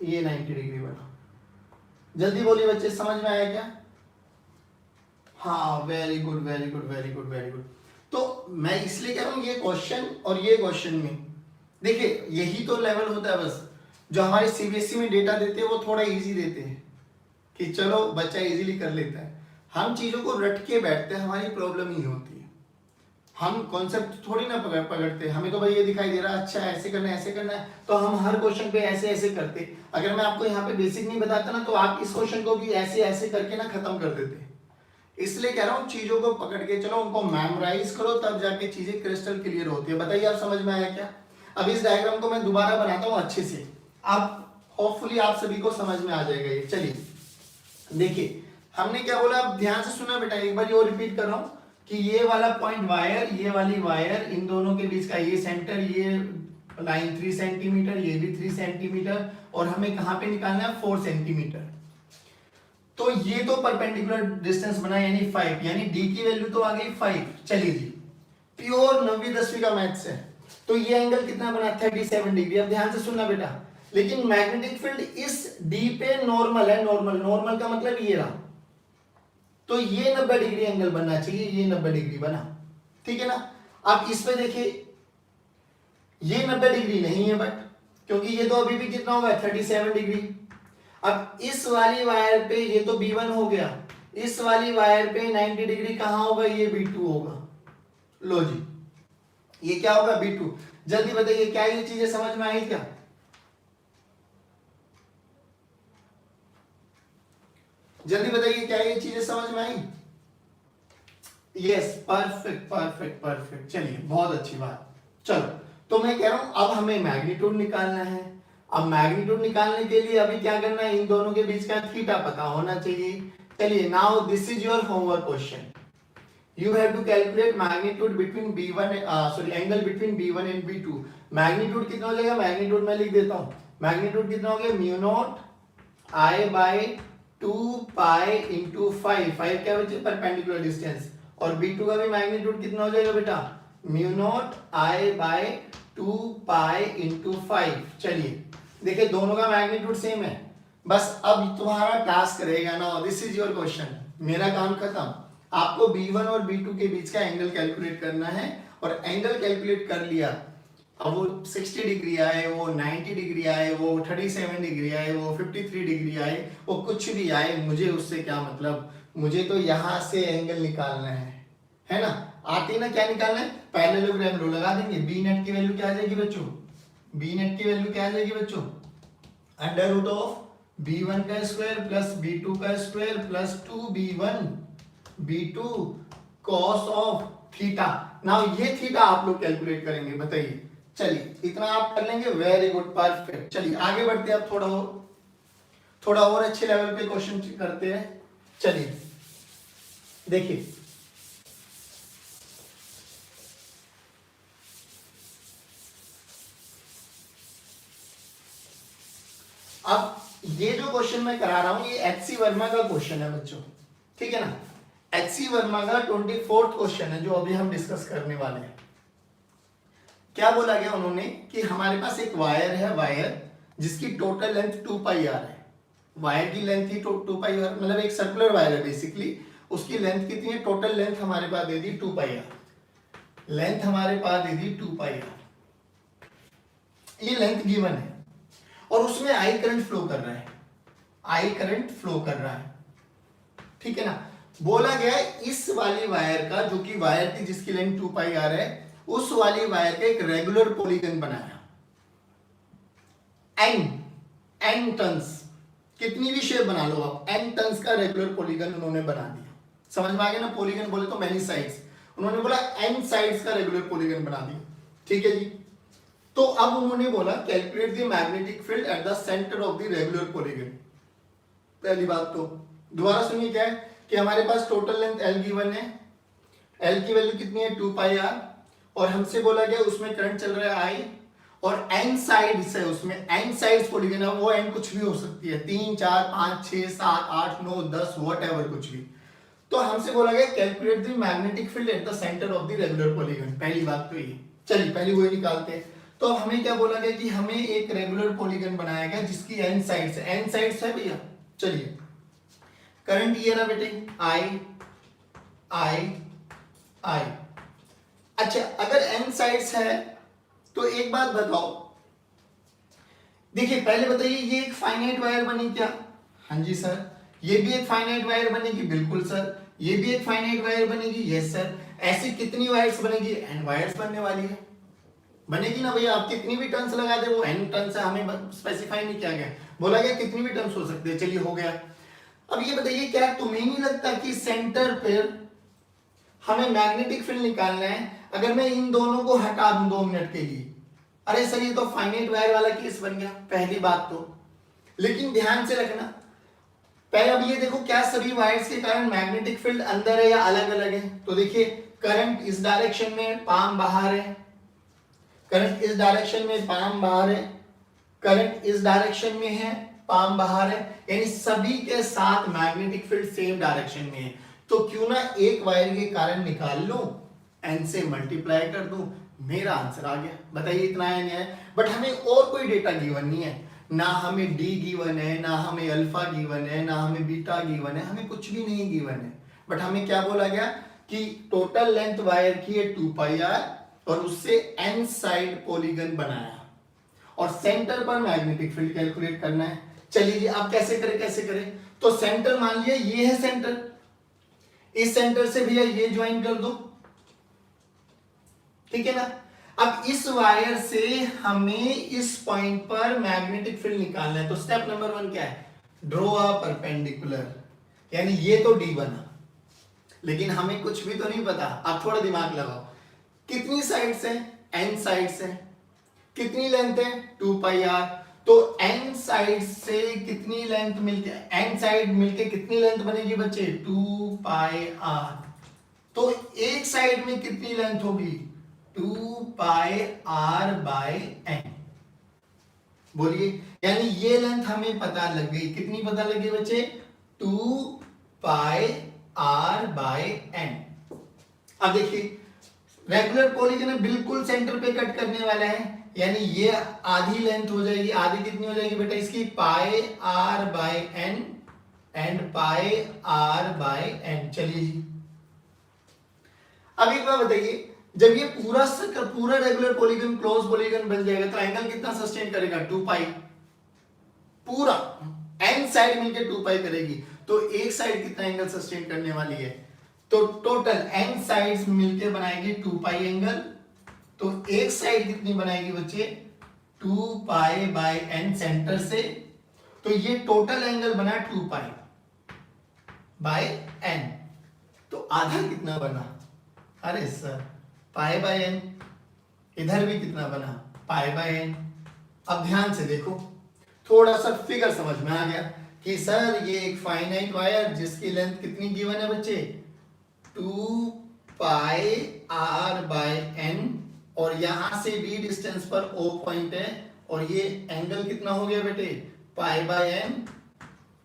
ये 90 डिग्री बना। जल्दी बोलिए बच्चे, समझ में आया क्या? हाँ very good very good very good very good. तो मैं इसलिए कह रहा हूं ये क्वेश्चन और ये क्वेश्चन में देखिए यही तो लेवल होता है, बस जो हमारे सीबीएसई में डेटा देते हैं वो थोड़ा इजी देते हैं कि चलो बच्चा इजीली कर लेता है। हम चीजों को रट के बैठते हैं, हमारी प्रॉब्लम ही होती है। हम कॉन्सेप्ट थोड़ी ना पकड़ते, हमें तो भाई ये दिखाई दे रहा है अच्छा ऐसे करना है ऐसे करना है, तो हम हर क्वेश्चन पे ऐसे ऐसे करते। अगर मैं आपको यहाँ पे बेसिक नहीं बताता ना, तो आप इस क्वेश्चन को भी ऐसे ऐसे करके ना खत्म कर देते। इसलिए कह रहा हूँ चीजों को पकड़ के चलो, उनको मेमोराइज करो, तब जाके चीजें क्रिस्टल क्लियर होती है। बताइए आप समझ में आया क्या? अब इस डायग्राम को मैं दोबारा बनाता हूँ अच्छे से, आप होपफुली आप सभी को समझ में आ जाएगा ये। चलिए देखिए हमने क्या बोला, अब ध्यान से सुना बेटा, एक बार और रिपीट कर रहा हूँ कि ये वाला पॉइंट वायर, ये वाली वायर, इन दोनों के बीच का ये सेंटर, ये लाइन 3 सेंटीमीटर, ये भी 3 सेंटीमीटर, और हमें कहां पे निकालना है 4 सेंटीमीटर। तो ये तो परपेंडिकुलर डिस्टेंस बना, यानी 5, यानी डी की वैल्यू तो आ गई 5। चलिए जी, प्योर 9वीं 10वीं का मैथ्स है। तो ये एंगल कितना बना, 37 डिग्री। अब ध्यान से सुनना बेटा, लेकिन मैग्नेटिक फील्ड इस डी पे नॉर्मल है, नॉर्मल का मतलब ये रहा, तो ये 90 डिग्री एंगल बनना चाहिए, ये 90 डिग्री बना, ठीक है ना? अब इस पे देखिए ये 90 डिग्री नहीं है, बट क्योंकि ये तो अभी भी कितना होगा 37 डिग्री। अब इस वाली वायर पे ये तो B1 हो गया, इस वाली वायर पे 90 डिग्री कहां होगा, ये B2 होगा। लो जी, ये क्या होगा B2। जल्दी बताइए क्या ये चीजें समझ में आई क्या? जल्दी बताइए क्या ये चीजें समझ में आई? यस, परफेक्ट परफेक्ट परफेक्ट, चलिए बहुत अच्छी बात। चलो, तो मैं कह रहा हूं अब हमें मैग्नीट्यूड निकालना है। अब मैग्नीट्यूड निकालने के लिए अभी क्या करना है, इन दोनों के बीच का थीटा पता होना चाहिए। चलिए, now this is your homework question. You have to calculate magnitude between B1 angle between B1 and B2। Magnitude कितना हो जाएगा, मैग्नीट्यूड मैं लिख देता हूं। मैग्नीट्यूड कितना हो गया, mu naught I by 2 pi into 5। 5 क्या बचे, परपेंडिकुलर डिस्टेंस। और B2 का भी मैग्नीट्यूड कितना हो जाएगा बेटा, mu naught I by 2 pi into 5। चलिए देखिए, दोनों का मैग्नीट्यूड सेम है। बस अब तुम्हारा टास्क रहेगा ना, दिस इज योर क्वेश्चन, मेरा काम खत्म। आपको B1 और B2 के बीच का एंगल कैलकुलेट करना है, और एंगल कैलकुलेट कर लिया। अब वो 60 डिग्री आए, वो 90 डिग्री आए, वो 37 डिग्री आए, वो 53 डिग्री आए, वो कुछ भी आए, मुझे उससे क्या मतलब। मुझे तो यहां से एंगल निकालना है ना। आती ना, क्या निकालना है, पैरेललोग्राम लो लगा देंगे। बी नेट की वैल्यू क्या आ जाएगी बच्चों, बी नेट की वैल्यू क्या आ जाएगी बच्चों, अंडर रूट ऑफ B1 का स्क्वायर प्लस B2 का square plus 2B1 B2 cos of theta. Now ये थीटा आप लोग कैलकुलेट करेंगे, बताइए। चलिए इतना आप कर लेंगे, वेरी गुड परफेक्ट। चलिए आगे बढ़ते हैं, अब थोड़ा और अच्छे लेवल पे क्वेश्चन करते हैं। चलिए देखिए, अब ये जो क्वेश्चन मैं करा रहा हूं, ये एचसी वर्मा का क्वेश्चन है बच्चों, ठीक है ना। एचसी वर्मा का 24th क्वेश्चन है जो अभी हम डिस्कस करने वाले हैं। क्या बोला गया उन्होंने कि हमारे पास एक वायर है, वायर जिसकी टोटल लेंथ 2 पाई आर है। वायर की लेंथ ही 2 पाई आर, मतलब एक सर्कुलर वायर है बेसिकली। उसकी लेंथ कितनी है, टोटल लेंथ हमारे पास दे दी 2 पाई आर। लेंथ हमारे पास दे दी 2 पाई आर, ये लेंथ गिवन है, और उसमें आई करंट फ्लो कर रहा है, आई करंट फ्लो कर रहा है, ठीक है ना। बोला गया है इस वाली वायर का, जो कि वायर थी जिसकी लेंथ 2 पाई आर है, उस वाली वायर का एक रेगुलर पॉलीगन बनाया। एन टन्स, कितनी भी शेप बना लो आप, एन टन्स का रेगुलर पॉलीगन उन्होंने बना दिया। समझ में आ गया ना, पॉलीगन बोले तो मेनी साइड्स, उन्होंने बोला एन साइड्स का रेगुलर पॉलीगन बना दिया, ठीक है जी। तो अब उन्होंने बोला calculate the magnetic field at the centre of the regular polygon. पहली बात तो दोबारा सुनिए, क्या है कि हमारे पास टोटल लेंथ एल गिवन है, एल की वैल्यू कितनी है 2 पाई आर, और हमसे बोला गया उसमें करंट चल रहा है आई, और एन साइड्स है उसमें, एन साइड्स पॉलीगन है, वो एन कुछ भी हो सकती है, 3 4 5 6 7 8 9 10 व्हाटएवर कुछ भी। तो हमसे बोला गया calculate the magnetic field at the centre of the regular polygon. पहली बात तो ये, चलिए पहली वही निकालते हैं। तो अब हमें क्या बोला गया कि हमें एक रेगुलर पॉलीगन बनाया गया जिसकी एन साइड्स है, एन साइड्स है भैया। चलिए करंट ये रहा बेटे, आई आई आई। अच्छा, अगर एन साइड्स है तो एक बात बताओ, देखिए पहले बताइए ये एक फाइनाइट वायर बनी क्या, हाँ जी सर। ये भी एक फाइनाइट वायर बनेगी, बिल्कुल सर। ये भी एक फाइनाइट वायर बनेगी, यस सर। ऐसी कितनी वायर्स बनेगी, एन वायर्स बनने वाली है, बनेगी ना भैया। आप कितनी भी टर्न्स लगा दे, वो एन टर्न्स है, हमें स्पेसिफाई नहीं किया गया, बोला गया कितनी भी टर्न्स हो सकती है। चलिए हो गया। अब ये बताइए, क्या तुम्हें नहीं लगता कि सेंटर पर हमें मैग्नेटिक फील्ड निकालना है, अगर मैं इन दोनों को हटा दूं 2 मिनट के लिए, अरे सर ये तो फाइनाइट वायर वाला केस बन गया, पहली बात तो। लेकिन ध्यान से रखना, पहले अब ये देखो क्या सभी वायर्स के कारण मैग्नेटिक फील्ड अंदर है या अलग अलग है। तो देखिए करंट इस डायरेक्शन में, पाम बाहर है, करंट इस डायरेक्शन में, पाम बाहर है, करंट इस डायरेक्शन में है, पाम बाहर है, यानी सभी के साथ मैग्नेटिक फील्ड सेम डायरेक्शन में है। तो क्यों ना एक वायर के कारण निकाल लो, एन से मल्टीप्लाई कर दूं, मेरा आंसर आ गया। बताइए इतना है नहीं है, बट हमें और कोई डेटा गिवन नहीं है, ना हमें डी गिवन है, ना हमें अल्फा गिवन है, ना हमें बीटा गिवन है, हमें कुछ भी नहीं गिवन है। बट हमें क्या बोला गया कि टोटल लेंथ वायर की है 2 पाई आर, और उससे एन साइड पॉलीगन बनाया, और सेंटर पर मैग्नेटिक फील्ड कैलकुलेट करना है। चलिए जी, आप कैसे करें, तो सेंटर मान लिया ये है सेंटर, इस सेंटर से भैया ये ज्वाइन कर दो, ठीक है ना। अब इस वायर से हमें इस पॉइंट पर मैग्नेटिक फील्ड निकालना है। तो स्टेप नंबर 1 क्या है, ड्रॉ अ परपेंडिकुलर, यानी ये तो डी बना, लेकिन हमें कुछ भी तो नहीं पता। आप थोड़ा दिमाग लगाओ, कितनी साइड्स है, n साइड्स है, कितनी लेंथ है 2 पाई r, तो n साइड से कितनी लेंथ मिलके, n साइड मिलके कितनी लेंथ बनेगी बच्चे 2 पाई r, तो एक साइड में कितनी लेंथ होगी 2 पाई r बाय n। बोलिए, यानी ये लेंथ हमें पता लग गई, कितनी पता लग गई बच्चे 2 पाई r बाय n। अब देखिए रेगुलर पॉलीगन बिल्कुल सेंटर पे कट करने वाला है, यानी ये आधी लेंथ हो जाएगी, आधी कितनी हो जाएगी बेटा इसकी pi r by n and pi r by n। चलिए जी, अब एक बात बताइए, जब ये पूरा रेगुलर पॉलीगन क्लोज पॉलीगन बन जाएगा तो एंगल कितना सस्टेन करेगा 2 पाई, पूरा n साइड मिलके 2 पाई करेगी, तो एक साइड कितना एंगल सस्टेन करने वाली है, तो टोटल n साइड्स मिलके बनाएगी 2 पाई एंगल, तो एक साइड कितनी बनाएगी बच्चे 2 पाई बाय n सेंटर से, तो ये टोटल एंगल बना 2 पाई बाय n, तो आधा कितना बना, अरे सर पाई बाय n, इधर भी कितना बना पाई बाय n। अब ध्यान से देखो, थोड़ा सा फिगर समझ में आ गया कि सर ये एक फाइनाइट वायर जिसकी लेंथ कितनी गिवन है बच्चे 2 पाई r बाय n, और यहां से b डिस्टेंस पर o पॉइंट है, और ये एंगल कितना हो गया बेटे पाई बाय n,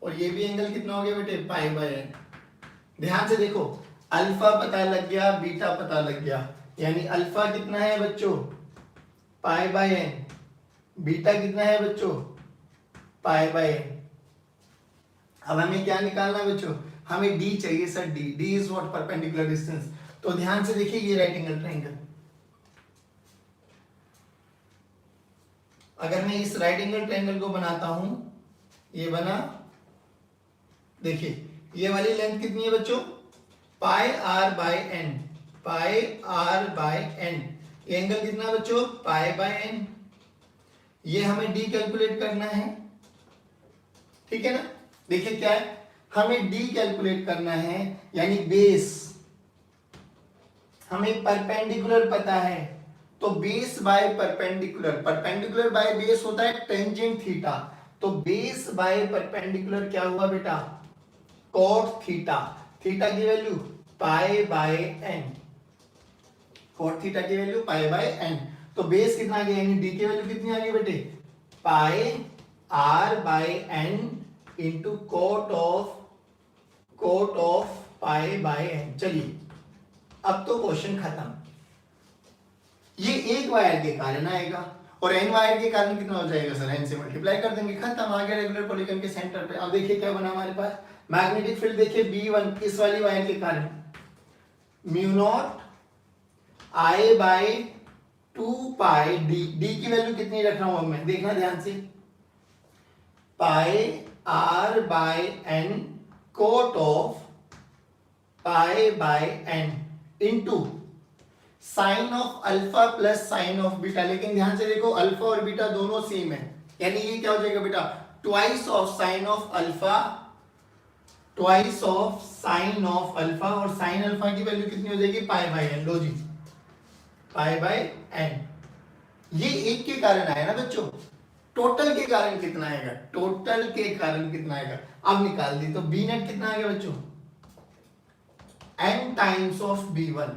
और ये भी एंगल कितना हो गया बेटे पाई बाय n। ध्यान से देखो, अल्फा पता लग गया, बीटा पता लग गया, यानी अल्फा कितना है बच्चों पाई बाय n, बीटा कितना है बच्चों पाई बाय n। अब हमें क्या निकालना है बच्चों, हमें d चाहिए sir, d is what perpendicular distance. तो ध्यान से देखिए ये राइट एंगल ट्रायंगल, अगर मैं इस राइट एंगल ट्रायंगल को बनाता हूं, ये बना, देखिए ये वाली लेंथ कितनी है बच्चों पाई r by n, pi r by n, ये एंगल कितना बच्चों पाई बाय n, ये हमें d कैलकुलेट करना है, ठीक है ना। देखिए क्या है, हमें d कैलकुलेट करना है, यानी बेस हमें परपेंडिकुलर पता है, तो base by perpendicular, perpendicular by base होता है टेंजेंट थीटा, तो बेस बाय परपेंडिकुलर क्या हुआ बेटा कॉट थीटा, थीटा की value pi by n, cot theta की वैल्यू पाई बाय n, तो बेस कितना आ गया, यानी d की वैल्यू कितनी आ गई बेटे pi r by n into cot of pi by n। चलिए अब तो क्वेश्चन खत्म, ये एक वायर के कारण आएगा और n वायर के कारण कितना हो जाएगा सर, n से मल्टीप्लाई कर देंगे, खत्म, आ गया रेगुलर पॉलीगन के सेंटर पे। अब देखिए क्या बना हमारे पास, मैग्नेटिक फील्ड देखिए B1 इस वाली वायर के कारण mu naught I by 2 pi d की वैल्यू कितनी रख रहा हूं मैं, देखना ध्यान से, pi r by n cot of pi by n into sine of alpha plus sine of beta. लेकिन ध्यान से देखो अल्फा और बीटा दोनों सेम है, यानी ये क्या हो जाएगा बेटा twice of sine of alpha, twice of sine of alpha, और साइन अल्फा की वैल्यू कितनी हो जाएगी पाई बाय n। लो जी पाई बाय n, ये एक के कारण आया ना बच्चों, टोटल के कारण कितना आएगा, टोटल के कारण कितना आएगा, अब निकाल दी, तो b नेट कितना आ गया बच्चों n times of b1,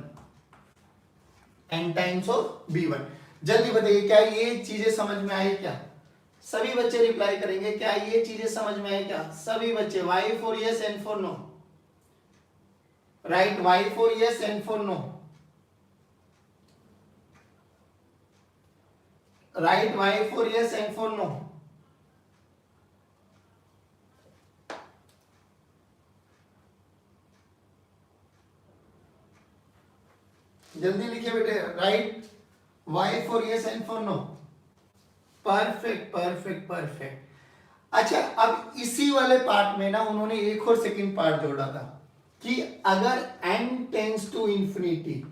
n times of b1। जल्दी बताइए क्या ये चीजें समझ में आई क्या, सभी बच्चे रिप्लाई करेंगे, क्या ये चीजें समझ में आई क्या सभी बच्चे, y for yes n for no, right, y for yes n for no, right, y for yes n for no. जल्दी लिखिए बेटे, right y for yes n for no, perfect perfect perfect. अच्छा अब इसी वाले पार्ट में ना उन्होंने एक और सेकंड पार्ट जोड़ा था कि अगर n टेंड्स टू इंफिनिटी,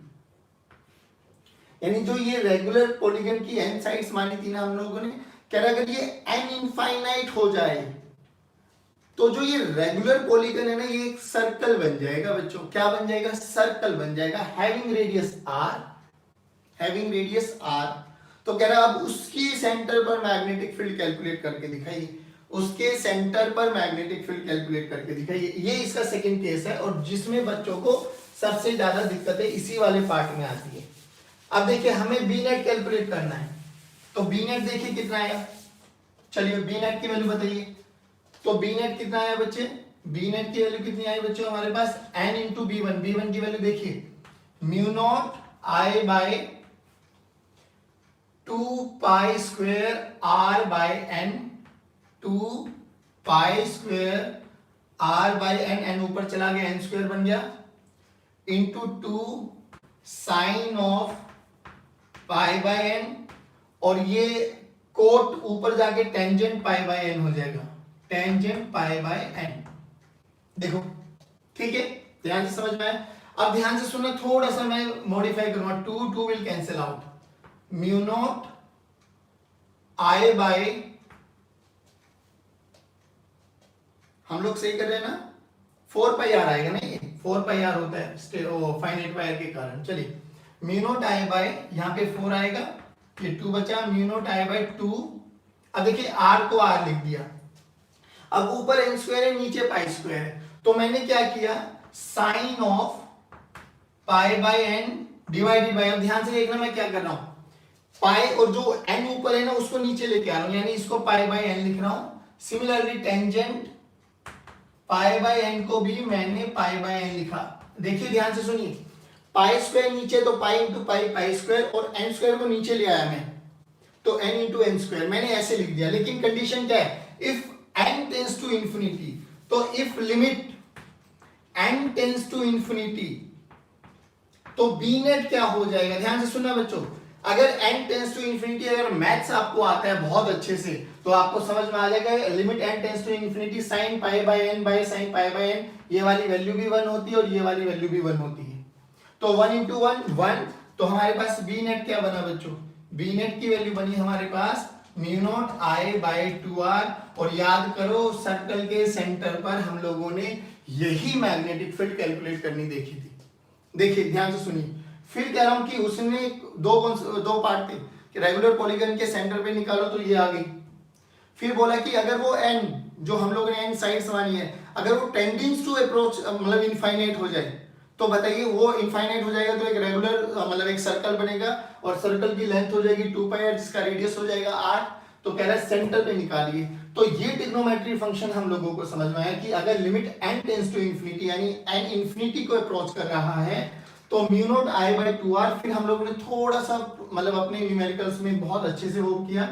यानी जो ये रेगुलर पॉलीगन की n साइड्स मानी थी ना हम लोगों ने, कह रहा अगर ये n इनफाइनाइट हो जाए तो जो ये रेगुलर पॉलीगन है ना, ये एक सर्कल बन जाएगा बच्चों। क्या बन जाएगा? सर्कल बन जाएगा, having radius r, having radius r. तो कह रहा है अब उसकी सेंटर पर मैग्नेटिक फील्ड कैलकुलेट करके दिखाइए, उसके सेंटर पर मैग्नेटिक फील्ड कैलकुलेट करके दिखाइए। ये इसका सेकंड केस है और जिसमें बच्चों को सबसे ज्यादा दिक्कतें इसी वाले पार्ट में आती है। अब देखिए हमें बी नेट कैलकुलेट करना है, तो बी नेट देखिए कितना आया। चलिए बी नेट की वैल्यू बताइए। तो बी नेट कितना आया बच्चे? बी नेट की वैल्यू कितनी आई बच्चों हमारे पास? n into B one. B one की वैल्यू देखिए, mu naught I by 2 pi square r by n, 2 pi square r by n, n ऊपर चला गया n स्क्वायर बन गया, into 2 sine of pi by n, और ये कोट ऊपर जाके टेंजेंट पाई बाय n हो जाएगा, टेंजेंट पाई बाय n। देखो ठीक है, ध्यान से समझ में आया। अब ध्यान से सुनना, थोड़ा सा मैं मॉडिफाई करूंगा, 2 will cancel out, mu naught I by, हम लोग सही कर रहे हैं ना, 4 पाई आर आएगा ना, ये 4 पाई आर होता है फाइनाइट वायर के कारण। चलिए म्यू नॉट आई बाय, यहां पे 4 आएगा, ये 2 बचा, म्यू नॉट आई बाय 2। अब देखिए आर को आर लिख दिया, अब ऊपर एन स्क्वायर है, नीचे पाई स्क्वायर है, तो मैंने क्या किया, sine of pi by N divided by, अब ध्यान से देखना मैं क्या कर रहा हूं, पाई और जो एन ऊपर है ना उसको नीचे लेके आ रहा हूं, यानी इसको पाई बाय एन लिख रहा हूं। Similarly tangent pi by N को भी मैंने पाई बाय एन लिखा। देखिए ध्यान से सुनिए, पाई स्क्वायर नीचे तो pi into pi, pi square, और एन स्क्वायर को नीचे ले आया मैं, तो एन इंटू एन स्क्वायर मैंने ऐसे लिख दिया। लेकिन कंडीशन क्या है, if n tends to infinity, तो if limit n tends to infinity, तो बी नेट क्या हो जाएगा, ध्यान से सुनना बच्चों। अगर n टेंड्स टू इंफिनिटी, अगर मैथ्स आपको आता है बहुत अच्छे से, तो आपको समझ में आ जाएगा, limit n tends to infinity sine pi by n by sine pi by n, ये वाली वैल्यू भी 1 होती है और ये वाली वैल्यू भी 1 होती है, तो 1 इंटू 1 1। तो हमारे पास बी नेट क्या बना बच्चों, बी नेट की वैल्यू बनी हमारे पास mu naught I bye 2r, और याद करो सर्कल के सेंटर पर हम लोगों ने यही मैग्नेटिक फील्ड कैलकुलेट करनी देखी थी। देखिए ध्यान से सुनिए, फिर कह रहा हूं कि उसने दो पार्ट थे कि रेगुलर पॉलीगन के सेंटर पे निकालो, तो ये आ गई। फिर बोला कि अगर वो n, जो हम लोगों ने n साइड्स मानी है, अगर वो टेंडिंग्स टू अप्रोच मतलब इनफाइनाइट हो जाए, तो बताइए वो इनफाइनाइट हो जाएगा तो एक रेगुलर मतलब एक सर्कल बनेगा, और सर्कल की लेंथ हो जाएगी 2 पाई, जिसका रेडियस हो जाएगा 8। तो कह रहा है सेंटर पे निकालिए। तो ये ट्रिग्नोमेट्री फंक्शन हम लोगों को समझ में आया कि अगर limit n tends to infinity, यानी n इंफिनिटी को अप्रोच कर रहा है, तो mu naught I bye 2r। फिर हम लोगों ने थोड़ा सा मतलब अपने न्यूमेरिकल्स में बहुत अच्छे से वो किया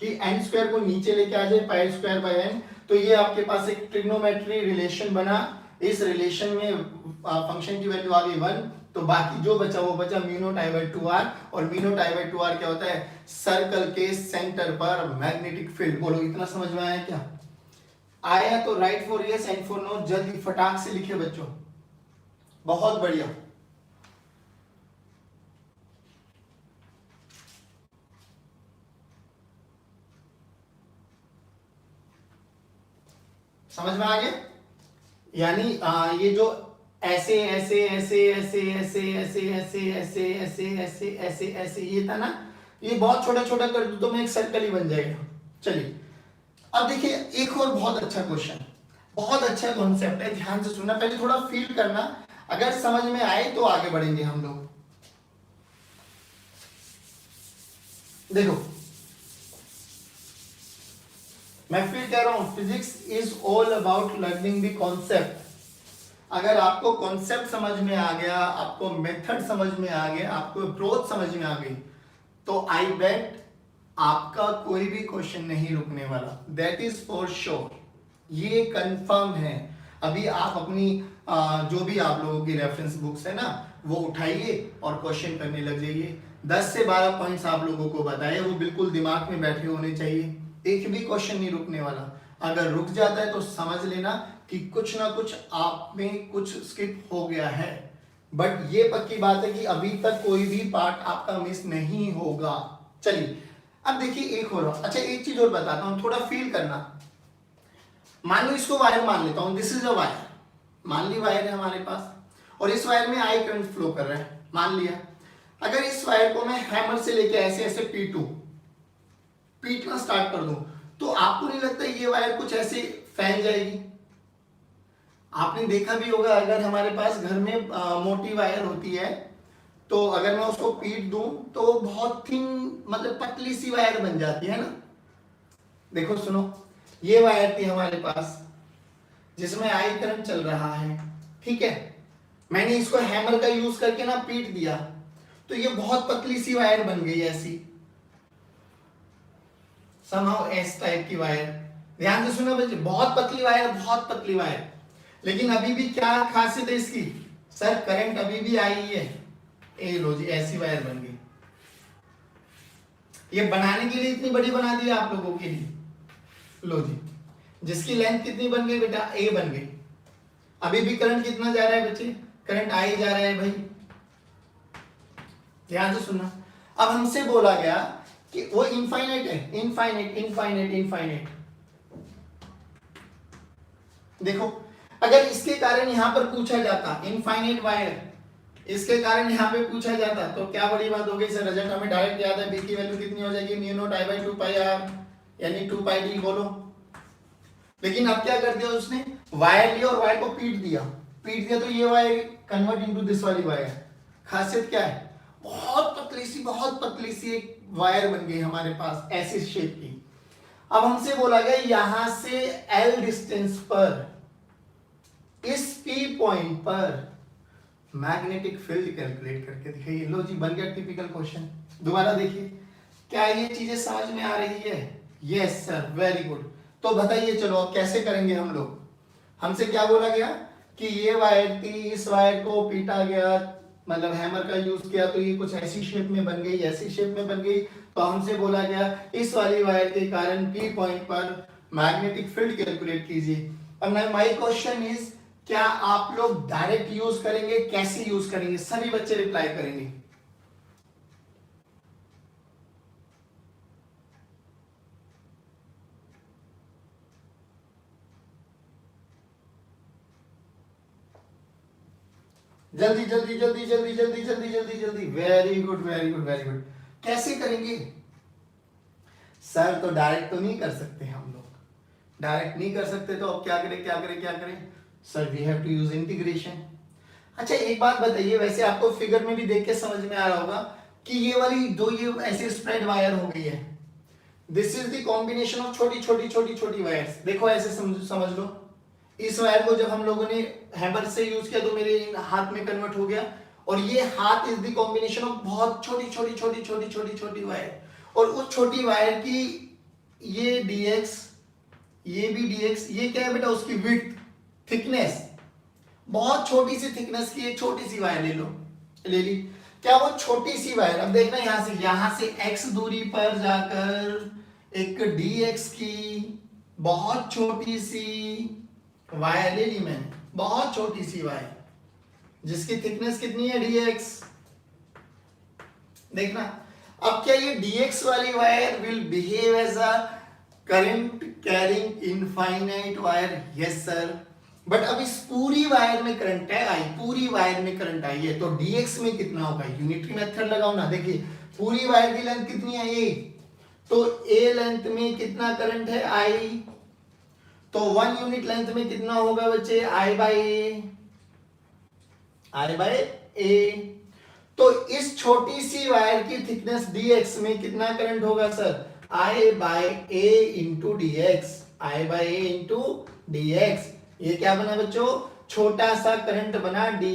कि n स्क्वायर को नीचे लेके आ जाए, पाई स्क्वायर बाय n, तो ये आपके पास एक ट्रिग्नोमेट्री रिलेशन बना। इस रिलेशन में फंक्शन की वैल्यू आ गई 1, तो बाकी जो बचा वो बचा mu naught I bye 2r। और mu naught I bye 2r क्या होता है, सर्कल के सेंटर पर मैग्नेटिक फील्ड। बोलो इतना समझ में आया क्या? आया तो right for yes and for no जल्दी फटाक से लिखे बच्चों, बहुत बढ़िया। समझ में आ गया? यानी ये जो ऐसे ऐसे ऐसे ऐसे ऐसे ऐसे ऐसे ऐसे ऐसे ऐसे ऐसे ऐसे ये था ना, ये बहुत छोटा छोटा कर दो तो मैं एक सर्कल ही बन जाएगा। चलिए अब देखिए एक और बहुत अच्छा क्वेश्चन, बहुत अच्छा कॉन्सेप्ट है, ध्यान से सुनना, पहले थोड़ा फील करना, अगर समझ में आए तो आगे बढ़ेंगे हम लोग। देखो मैं फिर कह रहा हूं, physics is all about learning the concept. अगर आपको कॉन्सेप्ट समझ में आ गया, आपको मेथड समझ में आ गया, आपको अप्रोच समझ में आ गई, तो आई बेट आपका कोई भी क्वेश्चन नहीं रुकने वाला, दैट इज फॉर श्योर, ये कंफर्म है। अभी आप अपनी जो भी आप लोगों की रेफरेंस बुक्स है ना, वो उठाइए और क्वेश्चन करने लग जाइए। 10 से 12 पॉइंट्स आप लोगों को बताए, वो बिल्कुल दिमाग में बैठे होने चाहिए, एक भी क्वेश्चन नहीं रुकने वाला। अगर रुक जाता है तो समझ लेना कि कुछ ना कुछ आप में कुछ स्किप हो गया है, बट ये पक्की बात है कि अभी तक कोई भी पार्ट आपका मिस नहीं होगा। चलिए अब देखिए एक हो रहा, अच्छा एक चीज और बताता हूं, थोड़ा फील करना। मान लो इसको वायर मान लेता हूं, दिस इज अ वायर, मान ली वायर है हमारे पास, और इस वायर में आई करंट फ्लो कर रहा है, मान लिया। अगर इस वायर को मैं हैमर से लेके ऐसे ऐसे पीटना स्टार्ट कर दूं, तो आपको नहीं लगता ये वायर कुछ ऐसे फैल जाएगी? आपने देखा भी होगा, अगर हमारे पास घर में मोटी वायर होती है, तो अगर मैं उसको पीट दूं तो बहुत थिन, मतलब पतली सी वायर बन जाती है ना। देखो सुनो, ये वायर थी हमारे पास जिसमें आई करंट चल रहा है, ठीक है। मैंने इसको हैमर का यूज करके ना पीट दिया, तो ये बहुत पतली सी वायर बन गई ऐसी, समहाउ एस टाइप की वायर। ध्यान से सुनो बच्चे, बहुत पतली वायर, बहुत पतली वायर, लेकिन अभी भी क्या खासियत है इसकी? सर करंट अभी भी आई है। ए लो जी, ऐसी वायर बन गई। ये बनाने के लिए इतनी बड़ी बना दी आप लोगों के लिए। लो जी, जिसकी लेंथ कितनी बन गई बेटा? ए बन गई। अभी भी करंट कितना जा रहा है बच्चे? करंट आई जा रहा है भाई। ध्यान से सुनना। अब हमसे बोला गया कि वो इनफाइनाइट है, इनफाइनाइट इनफाइनाइट इनफाइनाइट। देखो, अगर इसके कारण यहां पर पूछा जाता इनफाइनाइट वायर, इसके कारण यहां पे पूछा जाता, तो क्या बड़ी बात हो गई सर? रिजल्ट हमें डायरेक्ट याद है, बी की वैल्यू कितनी हो जाएगी? Mu naught I by 2 pi r, यानी 2 पाई डी। बोलो। लेकिन अब क्या कर दिया उसने? वायर लिया और वायर को पीट दिया, तो ये वायर कन्वर्ट इनटू दिस वाली वायर। खासियत क्या है? बहुत पतली सी एक वायर बन गई हमारे पास, ऐसी शेप की। अब हमसे बोला गया यहां से एल डिस्टेंस पर, इस पी पॉइंट पर मैग्नेटिक फील्ड कैलकुलेट करके दिखाइए। लो जी, बन गया टिपिकल क्वेश्चन। दोबारा देखिए, क्या ये चीजें समझ में आ रही है? Yes sir, very good. तो बताइए, चलो अब कैसे करेंगे हम लोग? हमसे क्या बोला गया कि ये वायर थी, इस वायर को पीटा गया, मतलब हैमर का यूज किया, तो ये कुछ ऐसी शेप में बन गई, ऐसी शेप में बन गई। तो हमसे बोला गया इस वाली वायर के कारण पी पॉइंट पर मैग्नेटिक फील्ड कैलकुलेट कीजिए। अब माय क्वेश्चन इज, क्या आप लोग डायरेक्ट यूज करेंगे? कैसे यूज करेंगे? सभी बच्चे रिप्लाई करेंगे। जल्दी जल्दी जल्दी जल्दी जल्दी जल्दी जल्दी जल्दी। Very good very good very good. कैसे करेंगे सर? तो डायरेक्ट तो नहीं कर सकते हम लोग, डायरेक्ट नहीं कर सकते, तो अब क्या करें क्या करें क्या करें? Sir we have to use integration. अच्छा एक बात बताइए, वैसे आपको फिगर में भी देख के समझ में आ रहा होगा कि ये वाली दो ये ऐसे स्प्रेड वायर हो गई है, this is the combination of छोटी छोटी छोटी छोटी वायर्स। देखो ऐसे समझ लो, इस वायर को जब हम लोगों ने हैमर से यूज किया तो मेरे हाथ में कन्वर्ट हो गया, और ये हाथ इज द कॉम्बिनेशन ऑफ बहुत छोटी छोटी छोटी छोटी छोटी छोटी वायर, और उस छोटी वायर की ये dx, ये भी dx, ये क्या है बेटा? उसकी विड्थ, थिकनेस, बहुत छोटी सी थिकनेस की एक छोटी सी वायर ले लो, ले ली। क्या वो छोटी सी वायर, अब देखना यहां से x दूरी पर जाकर एक dx की बहुत छोटी सी वायर ले ली मैंने, बहुत छोटी सी वायर जिसकी थिकनेस कितनी है? dx। देखना, अब क्या ये dx वाली wire will behave as a current carrying infinite wire? Yes sir. But अब इस पूरी वायर में करंट है आई, पूरी वायर में करंट आई है, तो dx में कितना होगा? यूनिटरी मेथड लगाओ ना। देखिए पूरी वायर की लेंथ कितनी है? a, तो a लेंथ में कितना करंट है? i, तो 1 यूनिट लेंथ में कितना होगा बच्चे? i by a। तो इस छोटी सी वायर की थिकनेस dx में कितना करंट होगा sir? I by a into dx, I by a into dx। ये क्या बना बच्चों? छोटा सा करंट बना di।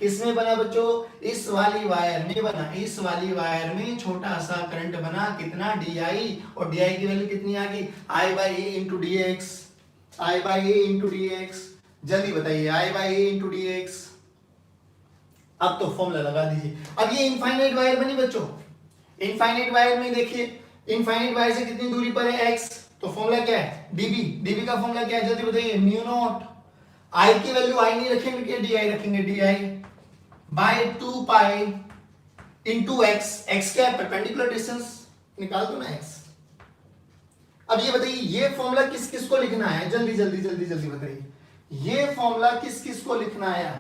किसमें बना बच्चों? इस वाली वायर में बना, इस वाली वायर में छोटा सा करंट बना, कितना? di, और di की वैल्यू कितनी आ गई? I by a into dx, I by a into dx। जल्दी बताइए, I by a into dx। अब तो फॉर्मूला लगा दीजिए। अब ये इनफाइनाइट वायर बनी बच्चों, इनफाइनाइट वायर में देखिए, इनफाइनाइट वायर से कितनी दूरी पर है? x, तो फॉर्मूला क्या है? db। db का फॉर्मूला क्या है? जल्दी बताइए। म्यू नॉट, i की वैल्यू i नहीं रखेंगे, क्या di रखेंगे? di by 2 pi into x। x क्या है? परपेंडिकुलर डिस्टेंस, निकाल दो ना x। अब ये बताइए ये फॉर्मूला किस किस को लिखना है, जल्दी जल्दी जल्दी जल्दी बताइए, ये फॉर्मूला किस किस को लिखना है,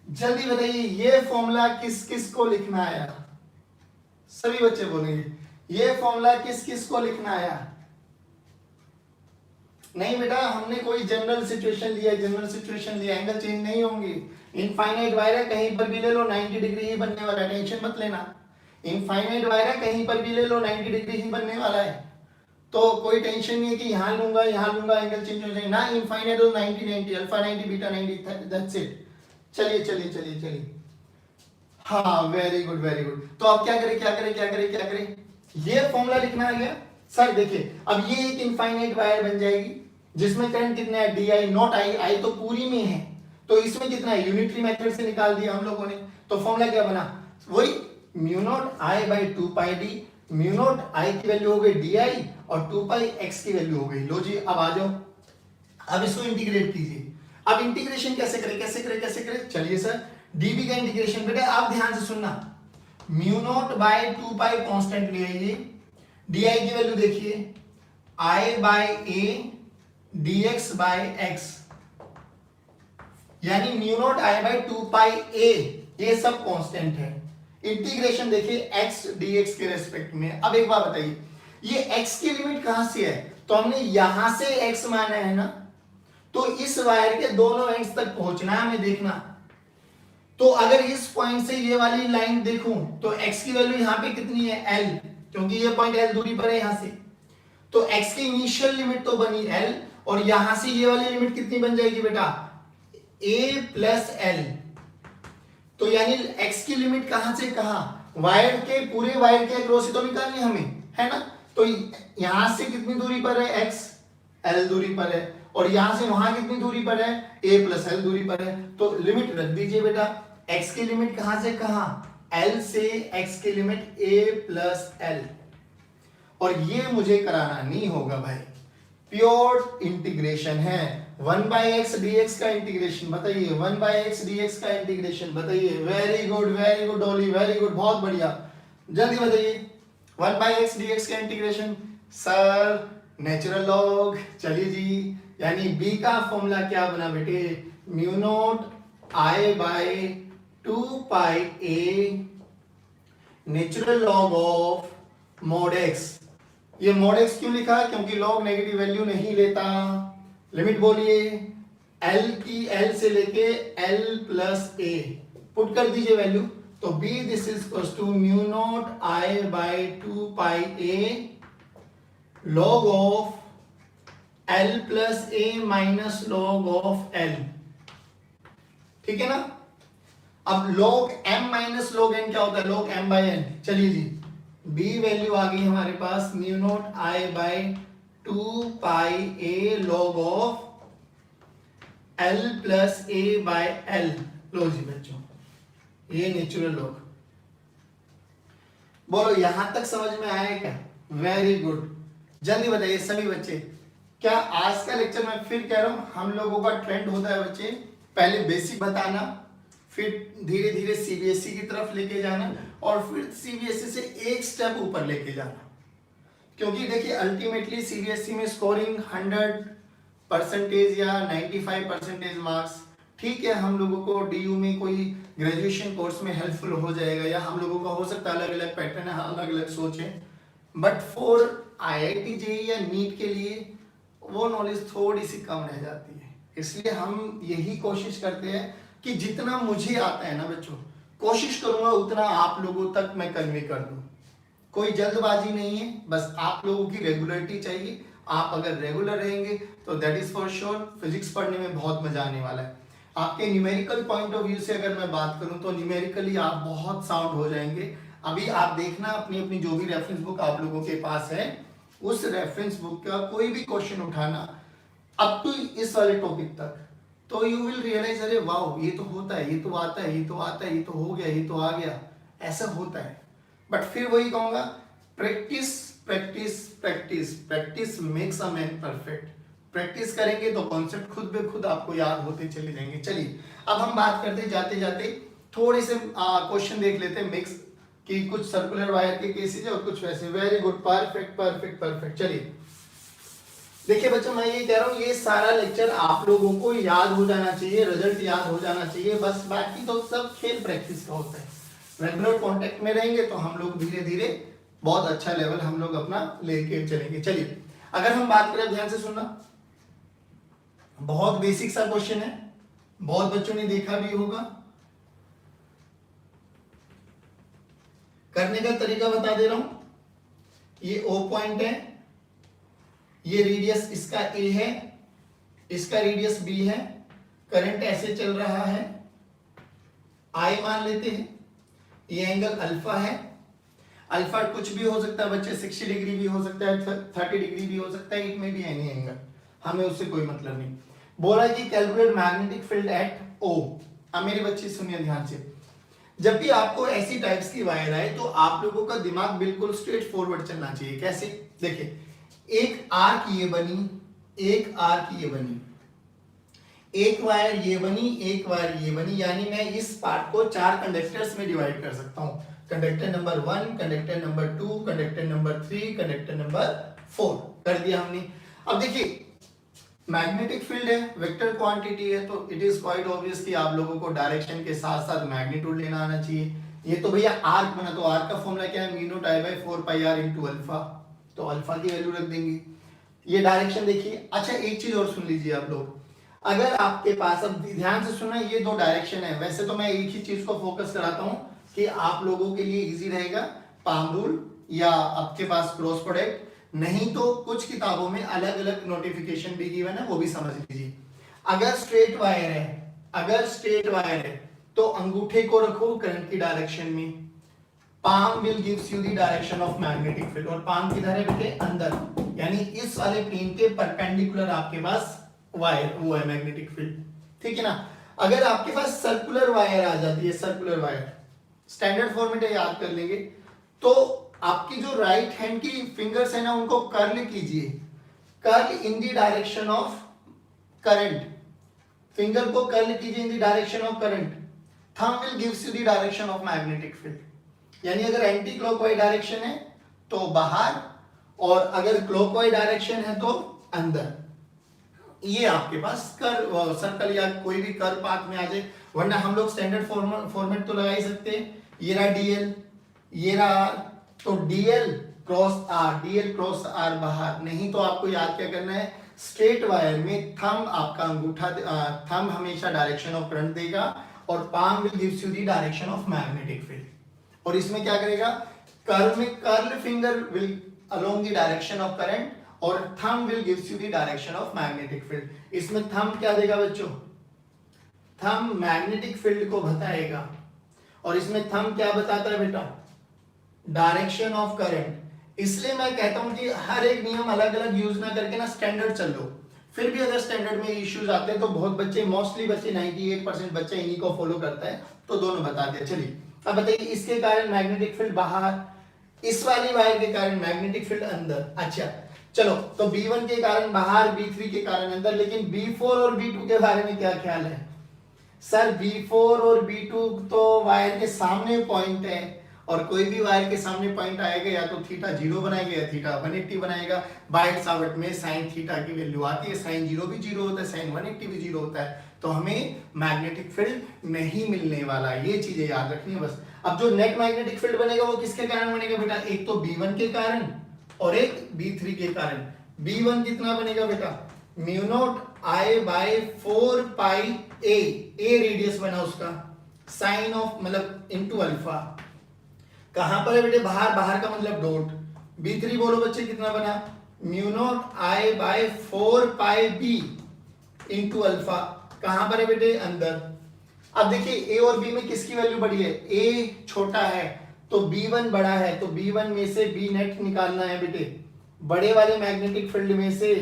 जल्दी बताइए, ये फॉर्मूला किस किस को लिखना है, सभी बच्चे बोलेंगे ये फॉर्मूला किस किस को लिखना है। नहीं बेटा हमने कोई जनरल सिचुएशन लिया, जनरल सिचुएशन लिया, एंगल चेंज नहीं होंगे, इनफाइनाइट वायर है कहीं पर भी ले लो 90 डिग्री ही बनने वाला है, टेंशन मत लेना, इनफाइनाइट वायर है कहीं पर भी ले लो 90 डिग्री ही बनने वाला है, तो कोई टेंशन नहीं है कि यहां लूंगा एंगल चेंज हो जाएगा ना, इनफाइनाइट हो 90 90 अल्फा 90 बीटा 90 दैट्स इट। चलिए चलिए चलिए चलिए, हाँ वेरी गुड वेरी गुड। तो अब क्या करें क्या करें क्या करें क्या करें, ये फॉर्मूला लिखना आ गया सर। देखिए अब ये एक इनफाइनाइट वायर बन जाएगी जिसमें करंट कितना है डी आई नॉट आई, आई तो पूरी में है, तो इसमें कितना है यूनिटरी मेथड से निकाल दिया हम लोगों ने, तो फॉर्मूला क्या बना, वही mu naught I by 2 pi D, mu naught I की वैल्यू हो गई डी आई और 2 पाई एक्स की वैल्यू हो गई। लो जी अब आ जाओ, अब इसको इंटीग्रेट कीजिए। अब इंटीग्रेशन कैसे करें कैसे करें कैसे करें, चलिए सर डीबी का इंटीग्रेशन, बेटा आप ध्यान से सुनना, mu naught by 2 pi constant ले आइए, डी आई की वैल्यू देखिए I by A dx by x, यानी mu naught I by 2 pi a, ये सब कांस्टेंट है। इंटीग्रेशन देखिए x dx के रेस्पेक्ट में। अब एक बात बताइए ये x की लिमिट कहां से है, तो हमने यहां से x माना है ना, तो इस वायर के दोनों एंड्स तक पहुंचना है हमें देखना, तो अगर इस पॉइंट से ये वाली लाइन देखूं तो x की वैल्यू यहां पे कितनी है l, क्योंकि ये पॉइंट l दूरी पर है यहां से, तो x की इनिशियल लिमिट तो बनी l और यहां से ये वाली लिमिट कितनी बन जाएगी बेटा a प्लस एल, तो यानी x की लिमिट कहां से कहां, वायर के पूरे वायर के अक्रॉस ही तो निकालनी है हमें, है ना, तो यहां से कितनी दूरी पर है x, l दूरी पर है, और यहां से वहां कितनी दूरी पर है a प्लस एल दूरी पर है, तो लिमिट रख दीजिए बेटा, x की लिमिट कहां से कहां, l से x की लिमिट a प्लस एल, और ये मुझे कराना नहीं होगा भाई, प्योर इंटीग्रेशन है, 1 बाई एक्स डी एक्स का इंटीग्रेशन बताइए, 1 बाई एक्स डी एक्स का इंटीग्रेशन बताइए, वेरी गुड ओली वेरी गुड, बहुत बढ़िया, जल्दी बताइए 1 बाई एक्स डी एक्स का इंटीग्रेशन, सर नेचुरल लॉग, चलिए जी, यानी b का फॉर्मूला क्या बना बेटे, mu naught I by 2 pi a natural log of mod x, ये मॉड x क्यों लिखा, क्योंकि लॉग नेगेटिव वैल्यू नहीं लेता, लिमिट बोलिए l की l से लेके l प्लस a, पुट कर दीजिए वैल्यू, तो b this is equal to mu naught i by 2 pi a log of l plus a minus log of l, ठीक है ना। अब log m minus log n क्या होता है, log m बाई n, चलिए जी b वैल्यू आ गई हमारे पास mu naught i by 2 pi a log of l plus a by l, लो जी बच्चों ये नेचुरल लॉग, बोलो यहां तक समझ में आया क्या, वेरी गुड, जल्दी बताइए सभी बच्चे, क्या आज का लेक्चर मैं फिर कह रहा हूं हम लोगों का ट्रेंड होता है बच्चे, पहले बेसिक बताना, फिर धीरे धीरे सीबीएसई की तरफ लेके जाना, और फिर सीबीएसई से एक स्टेप ऊपर लेके जाना, क्योंकि देखिए अल्टीमेटली सीबीएसई में स्कोरिंग 100% या 95% मार्क्स, ठीक है हम लोगों को डीयू में कोई ग्रेजुएशन कोर्स में हेल्पफुल हो जाएगा, या हम लोगों का हो सकता है अलग अलग पैटर्न है, अलग अलग सोच है, बट फॉर आईआईटी जेईई या नीट के लिए वो नॉलेज थोड़ी सी कम रह जाती है, इसलिए हम यही कोशिश करते हैं कि जितना मुझे आता है ना बच्चों, कोशिश करूंगा उतना आप लोगों तक मैं कन्वे कर दूं, कोई जल्दबाजी नहीं है, बस आप लोगों की रेगुलरिटी चाहिए, आप अगर रेगुलर रहेंगे तो that is for sure physics पढ़ने में बहुत मजा आने वाला है। आपके न्यूमेरिकल पॉइंट ऑफ व्यू से अगर मैं बात करूं तो न्यूमेरिकली आप बहुत साउंड हो जाएंगे, अभी आप देखना अपनी अपनी जो भी रेफरेंस बुक आप लोगों के पास है, उस रेफरेंस बुक का कोई भी क्वेश्चन उठाना अप टू इस वाले टॉपिक तक, तो यू विल रियलाइज अरे वाओ ये तो होता है, ये तो आता है, ये तो आता है, ये तो हो गया, ये तो आ गया, ऐसा होता है। बट फिर वही कहूंगा, practice practice practice practice makes a man perfect, practice करेंगे तो कॉन्सेप्ट खुद बे खुद आपको याद होते चले जाएंगे। चलिए अब हम बात करते जाते जाते थोड़े से क्वेश्चन देख लेते हैं मिक्स कि कुछ सर्कुलर वायर के केसेस है और कुछ वैसे। Very good, perfect perfect perfect. चलिए देखिए बच्चों, मैं ये कह रहा हूँ ये सारा लेक्चर आप लोगों को याद हो जाना चाहिए, रिजल्ट याद हो जाना चाहिए, बस बाकी तो सब खेल प्रैक्टिस का होता है। रेगुलर कांटेक्ट में रहेंगे तो हम लोग धीरे धीरे बहुत अच्छा लेवल हम लोग अपना लेके चलेंगे। चलिए अगर हम बात करें, ध्यान से सुनना, बहुत बेसिक सा क्वेश्चन है, बहुत बच्चों ने देखा भी होगा। करने का तरीका बता दे रहा हूं। ये O पॉइंट है, ये रेडियस इसका A है, इसका रेडियस B है, करंट ऐसे चल रहा है, I मान लेते हैं, ये एंगल अल्फा है। अल्फा कुछ भी हो सकता है बच्चे, 60 डिग्री भी हो सकता है, 30 डिग्री भी हो सकता है, इट में भी एनी एंगल, हमें उससे कोई मतलब नहीं। बोला कि calculate magnetic field eight O। अब मेरे बच्चे सुनिए ध्यान से, जब भी आपको ऐसी टाइप्स की वायर आए तो आप लोगों का दिमाग बिल्कुल स्ट्रेट फॉरवर्ड चलना चाहिए। कैसे? देखिए, एक आर्क ये बनी, एक आर्क ये बनी, एक वायर ये बनी, एक वायर ये बनी, यानी मैं इस पार्ट को 4 कंडक्टर्स में डिवाइड कर सकता हूं। Conductor number 1, conductor number 2, conductor number 3, conductor number 4 कर दिया हमने। अब देखिए मैग्नेटिक फील्ड है, वेक्टर क्वांटिटी है, तो इट इज क्वाइट ऑब्वियस कि आप लोगों को डायरेक्शन के साथ साथ मैग्नीट्यूड लेना आना चाहिए। ये तो भैया आर्क बना, तो आर्क का फॉर्मूला क्या है? Mu naught I by 4 pi r into alpha, तो अल्फा की वैल्यू रख देंगे। ये डायरेक्शन देखिए। अच्छा एक चीज और सुन लीजिए आप लोग, अगर आपके पास, अब ध्यान से सुनना, ये 2 डायरेक्शन है, वैसे तो मैं एक ही चीज को फोकस कराता हूं कि आप लोगों के लिए इजी रहेगा, पाम रूल या आपके पास क्रॉस प्रोडक्ट, नहीं तो कुछ किताबों में अलग अलग नोटिफिकेशन भी गिवन है, वो भी समझ लीजिए। अगर स्ट्रेट वायर है, अगर स्ट्रेट वायर है तो अंगूठे को रखो करंट की डायरेक्शन में, palm will gives you the direction of magnetic field, और पाम किधर है बेटे? अंदर, यानी इस वाले प्लेन के परपेंडिकुलर आपके पास वायर, वो है मैग्नेटिक फील्ड, ठीक है ना। अगर आपके पास सर्कुलर वायर आ जाती है, सर्कुलर वायर, स्टैंडर्ड फॉर्मेट याद कर लेंगे, तो आपकी जो राइट हैंड की फिंगर्स है ना, उनको कर्ल कीजिए, curl in the direction of current, finger को कर्ल कीजिए इन the direction of current, thumb will gives you the direction of magnetic field. यानी अगर एंटी क्लॉकवाइज डायरेक्शन है तो बाहर, और अगर क्लॉकवाइज डायरेक्शन है तो अंदर। ये आपके पास कर सर्कल या कोई भी कर्व पाथ में आ जाए, वरना हम लोग स्टैंडर्ड फॉर्मेट तो लगा ही सकते हैं। ये रहा डीएल, ये रहा आर, तो dl cross r, dl cross r बाहर। नहीं तो आपको याद क्या करना है, स्ट्रेट वायर में थंब आपका अंगूठा, थंब हमेशा डायरेक्शन ऑफ करंट देगा, और palm will gives you the direction of magnetic field. और इसमें क्या करेगा, कर्व में curl finger will along the direction of current, और thumb will gives you the direction of magnetic field. इसमें थंब क्या देगा बच्चों? थंब मैग्नेटिक फील्ड को बताएगा, और इसमें थंब क्या बताता है बेटा? Direction of current. इसलिए मैं कहता हूं कि हर एक नियम अलग अलग यूज ना करके ना स्टैंडर्ड चल लो। फिर भी अगर स्टैंडर्ड में इश्यूज आते हैं तो बहुत बच्चे, मोस्टली बच्चे 98% बच्चे इन्हीं को फॉलो करता है, तो दोनों बताते हैं। चलिए अब बताइए, इसके कारण मैग्नेटिक फील्ड बाहर, इस वाली वायर के कारण मैग्नेटिक फील्ड अंदर। अच्छा चलो, तो B1 के कारण बाहर, B3 के कारण अंदर, लेकिन B4 और B2 के बारे में क्या ख्याल है? सर B4 और B2 तो वायर के सामने पॉइंट है, और कोई भी वायर के सामने पॉइंट आएगा या तो थीटा 0 बनाएगा या थीटा 180 बनाएगा। बाइट सावर्ट में साइन थीटा की वैल्यू आती है, साइन 0 भी 0 होता है, साइन 180 भी 0 होता है, तो हमें मैग्नेटिक फील्ड नहीं मिलने वाला, ये चीजें याद रखनी है बस। अब जो नेट मैग्नेटिक फील्ड बनेगा वो किसके कारण बनेगा बेटा? एक तो B1 के कारण और एक B3 के कारण। B1 कितना बनेगा बेटा? Mu naught I by 4 pi A radius बना उसका, साइन ऑफ मतलब इनटू अल्फा, कहां पर है बेटे? बाहर, बाहर का मतलब डॉट। B3 बोलो बच्चे कितना बना? Mu naught I by 4 pi B into alpha, कहां पर है बेटे? अंदर। अब देखिए A और B में किसकी वैल्यू बड़ी है? A छोटा है तो B1 बड़ा है, तो B1 में से B नेट निकालना है बेटे। बड़े वाले मैग्नेटिक फील्ड में से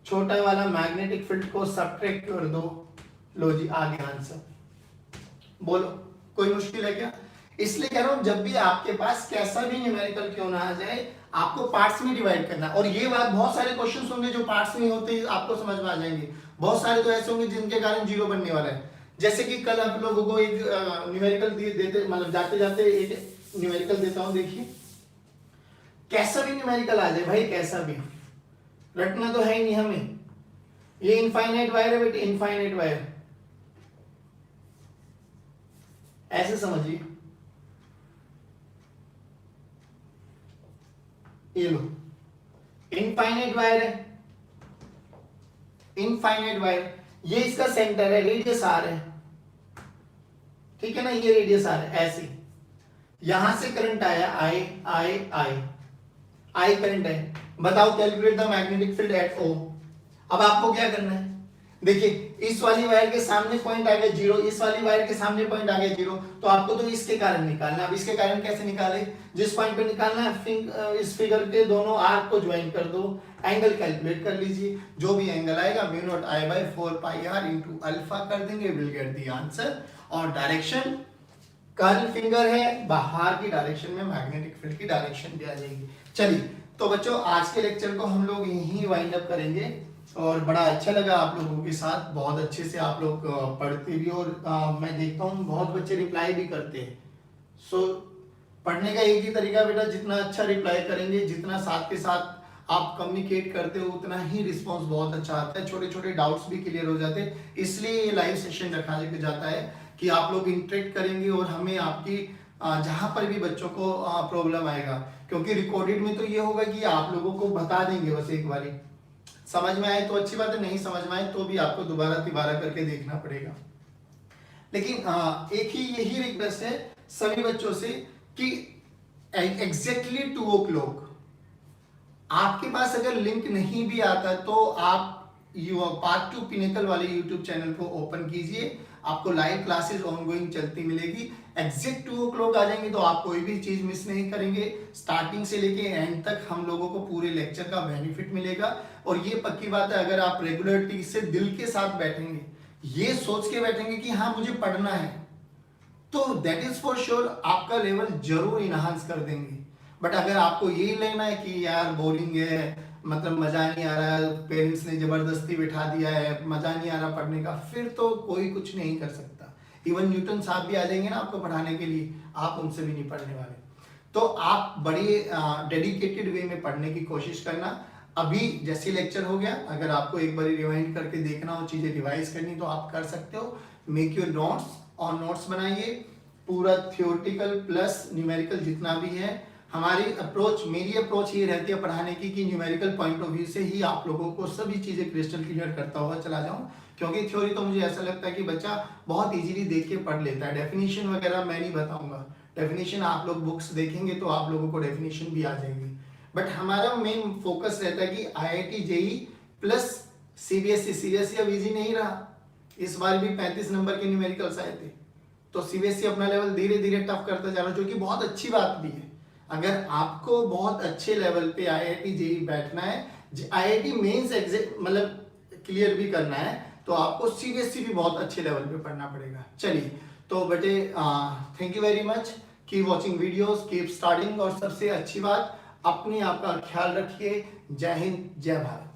छोटा वाला मैग्नेटिक फील्ड को सब्ट्रैक्ट कर दो, लो जी आ गया आंसर। बोलो कोई मुश्किल है क्या? इसलिए कह रहा हूं जब भी आपके पास कैसा भी न्यूमेरिकल क्यों ना आ जाए, आपको पार्ट्स में डिवाइड करना। और ये बात, बहुत सारे क्वेश्चंस होंगे जो पार्ट्स में होते हैं, आपको समझ में आ जाएंगे। बहुत सारे तो ऐसे होंगे जिनके कारण 0 बनने वाला है। जैसे कि कल आप लोगों को एक न्यूमेरिकल देते, मतलब जाते जाते एक न्यूमेरिकल देता हूं, देखिए कैसा भी न्यूमेरिकल आ जाए भाई, कैसा भी, रटना तो है ही नहीं हमें। ये इनफाइनाइट वायर है बेटे, इनफाइनाइट वायर, ऐसे समझिए, ये लो इनफाइनाइट वायर है, इनफाइनाइट वायर, ये इसका सेंटर है, रेडियस आर है, ठीक है ना, ये रेडियस आर है, ऐसे यहां से करंट आया, आई आई आई आई करंट है। बताओ calculate the magnetic field at O. अब आपको क्या करना है, देखिए इस वाली वायर के सामने पॉइंट आ गया 0, इस वाली वायर के सामने पॉइंट आ गया 0, तो आपको तो इसके कारण निकालना है। अब इसके कारण कैसे निकाले, जिस पॉइंट पे निकालना है इस फिगर के दोनों आर्क को ज्वाइन कर दो, एंगल कैलकुलेट कर लीजिए, जो भी एंगल आएगा mu naught I by 4 pi r into alpha कर देंगे, विल गेट द आंसर। और डायरेक्शन कर्ल फिंगर है, बाहर की डायरेक्शन में मैग्नेटिक फील्ड की डायरेक्शन भी आ जाएगी। चलिए तो बच्चों आज के लेक्चर को हम लोग यहीं वाइंड अप करेंगे, और बड़ा अच्छा लगा आप लोगों के साथ, बहुत अच्छे से आप लोग पढ़ते भी, और मैं देखता हूँ बहुत बच्चे रिप्लाई भी करते हैं। सो पढ़ने का एक ही तरीका बेटा, जितना अच्छा रिप्लाई करेंगे, जितना साथ के साथ आप कम्युनिकेट करते हो, उतना ही रिस्पॉन्स बहुत अच्छा आता है, छोटे छोटे डाउट्स भी क्लियर हो जाते हैं। इसलिए ये लाइव सेशन रखा जाता है कि आप लोग इंटरेक्ट करेंगे और हमें आपकी जहां पर भी बच्चों को प्रॉब्लम आएगा, क्योंकि रिकॉर्डेड में तो ये होगा कि आप लोगों को बता देंगे बस एक बारी, समझ में आए तो अच्छी बात है, नहीं समझ में आए तो भी आपको दोबारा तिबारा करके देखना पड़ेगा। लेकिन एक ही यही रिक्वेस्ट है सभी बच्चों से कि एग्जैक्टली 2 o'clock आपके पास अगर लिंक नहीं भी आता तो आप पार्ट 2 पिनेकल वाले यूट्यूब चैनल को ओपन कीजिए, आपको लाइव क्लासेस ऑनगोइंग चलती मिलेगी। एग्जैक्ट 2 o'clock आ जाएंगे तो आप कोई भी चीज मिस नहीं करेंगे, स्टार्टिंग से लेके एंड तक हम लोगों को पूरे लेक्चर का बेनिफिट मिलेगा। और ये पक्की बात है, अगर आप रेगुलरिटी से दिल के साथ बैठेंगे, ये सोच के बैठेंगे कि हाँ मुझे पढ़ना है, तो दैट इज फॉर श्योर आपका लेवल जरूर इनहांस कर देंगे। बट अगर आपको यही लेना है कि यार बोरिंग है, मतलब मजा नहीं आ रहा है, पेरेंट्स ने जबरदस्ती बिठा दिया है, मजा नहीं आ रहा पढ़ने का, फिर तो कोई कुछ नहीं कर सकता। इवन न्यूटन साहब भी आ जाएंगे ना आपको पढ़ाने के लिए, आप उनसे भी नहीं पढ़ने वाले। तो आप बड़ी डेडिकेटेड वे में पढ़ने की कोशिश करना। अभी जैसे लेक्चर हो गया, अगर आपको एक बार रिवाइंड करके देखना हो, चीजें रिवाइज करनी तो आप कर सकते हो। मेक योर नोट्स, और नोट्स बनाइए, पूरा थियोरेटिकल प्लस न्यूमेरिकल जितना भी है। हमारी अप्रोच, मेरी अप्रोच ये रहती है पढ़ाने की कि न्यूमेरिकल पॉइंट ऑफ व्यू से ही आप लोगों को सभी चीजें क्रिस्टल क्लियर करता हुआ चला जाऊं, क्योंकि थ्योरी तो मुझे ऐसा लगता है कि बच्चा बहुत इजीली देख के पढ़ लेता है। डेफिनेशन वगैरह मैं नहीं बताऊंगा, डेफिनेशन आप लोग बुक्स देखेंगे तो आप लोगों को डेफिनेशन भी आ जाएगी। बट हमारा मेन फोकस रहता है कि IIT JEE प्लस CBSE अब इजी नहीं रहा, इस बार भी 35 नंबर के न्यूमेरिकल्स आए थे, तो CBSE अपना लेवल धीरे धीरे टफ करता जा रहा है, जो कि बहुत अच्छी बात भी है। अगर आपको बहुत अच्छे लेवल पे IIT JEE बैठना है, IIT मेंस एग्जाम मतलब क्लियर भी करना है, तो आपको CBSE भी बहुत अच्छे लेवल पे पढ़ना पड़ेगा। चलिए तो बेटे thank you very much, keep watching videos, keep studying, और सबसे अच्छी बात अपने आप का ख्याल रखिए। जय हिंद, जय भारत।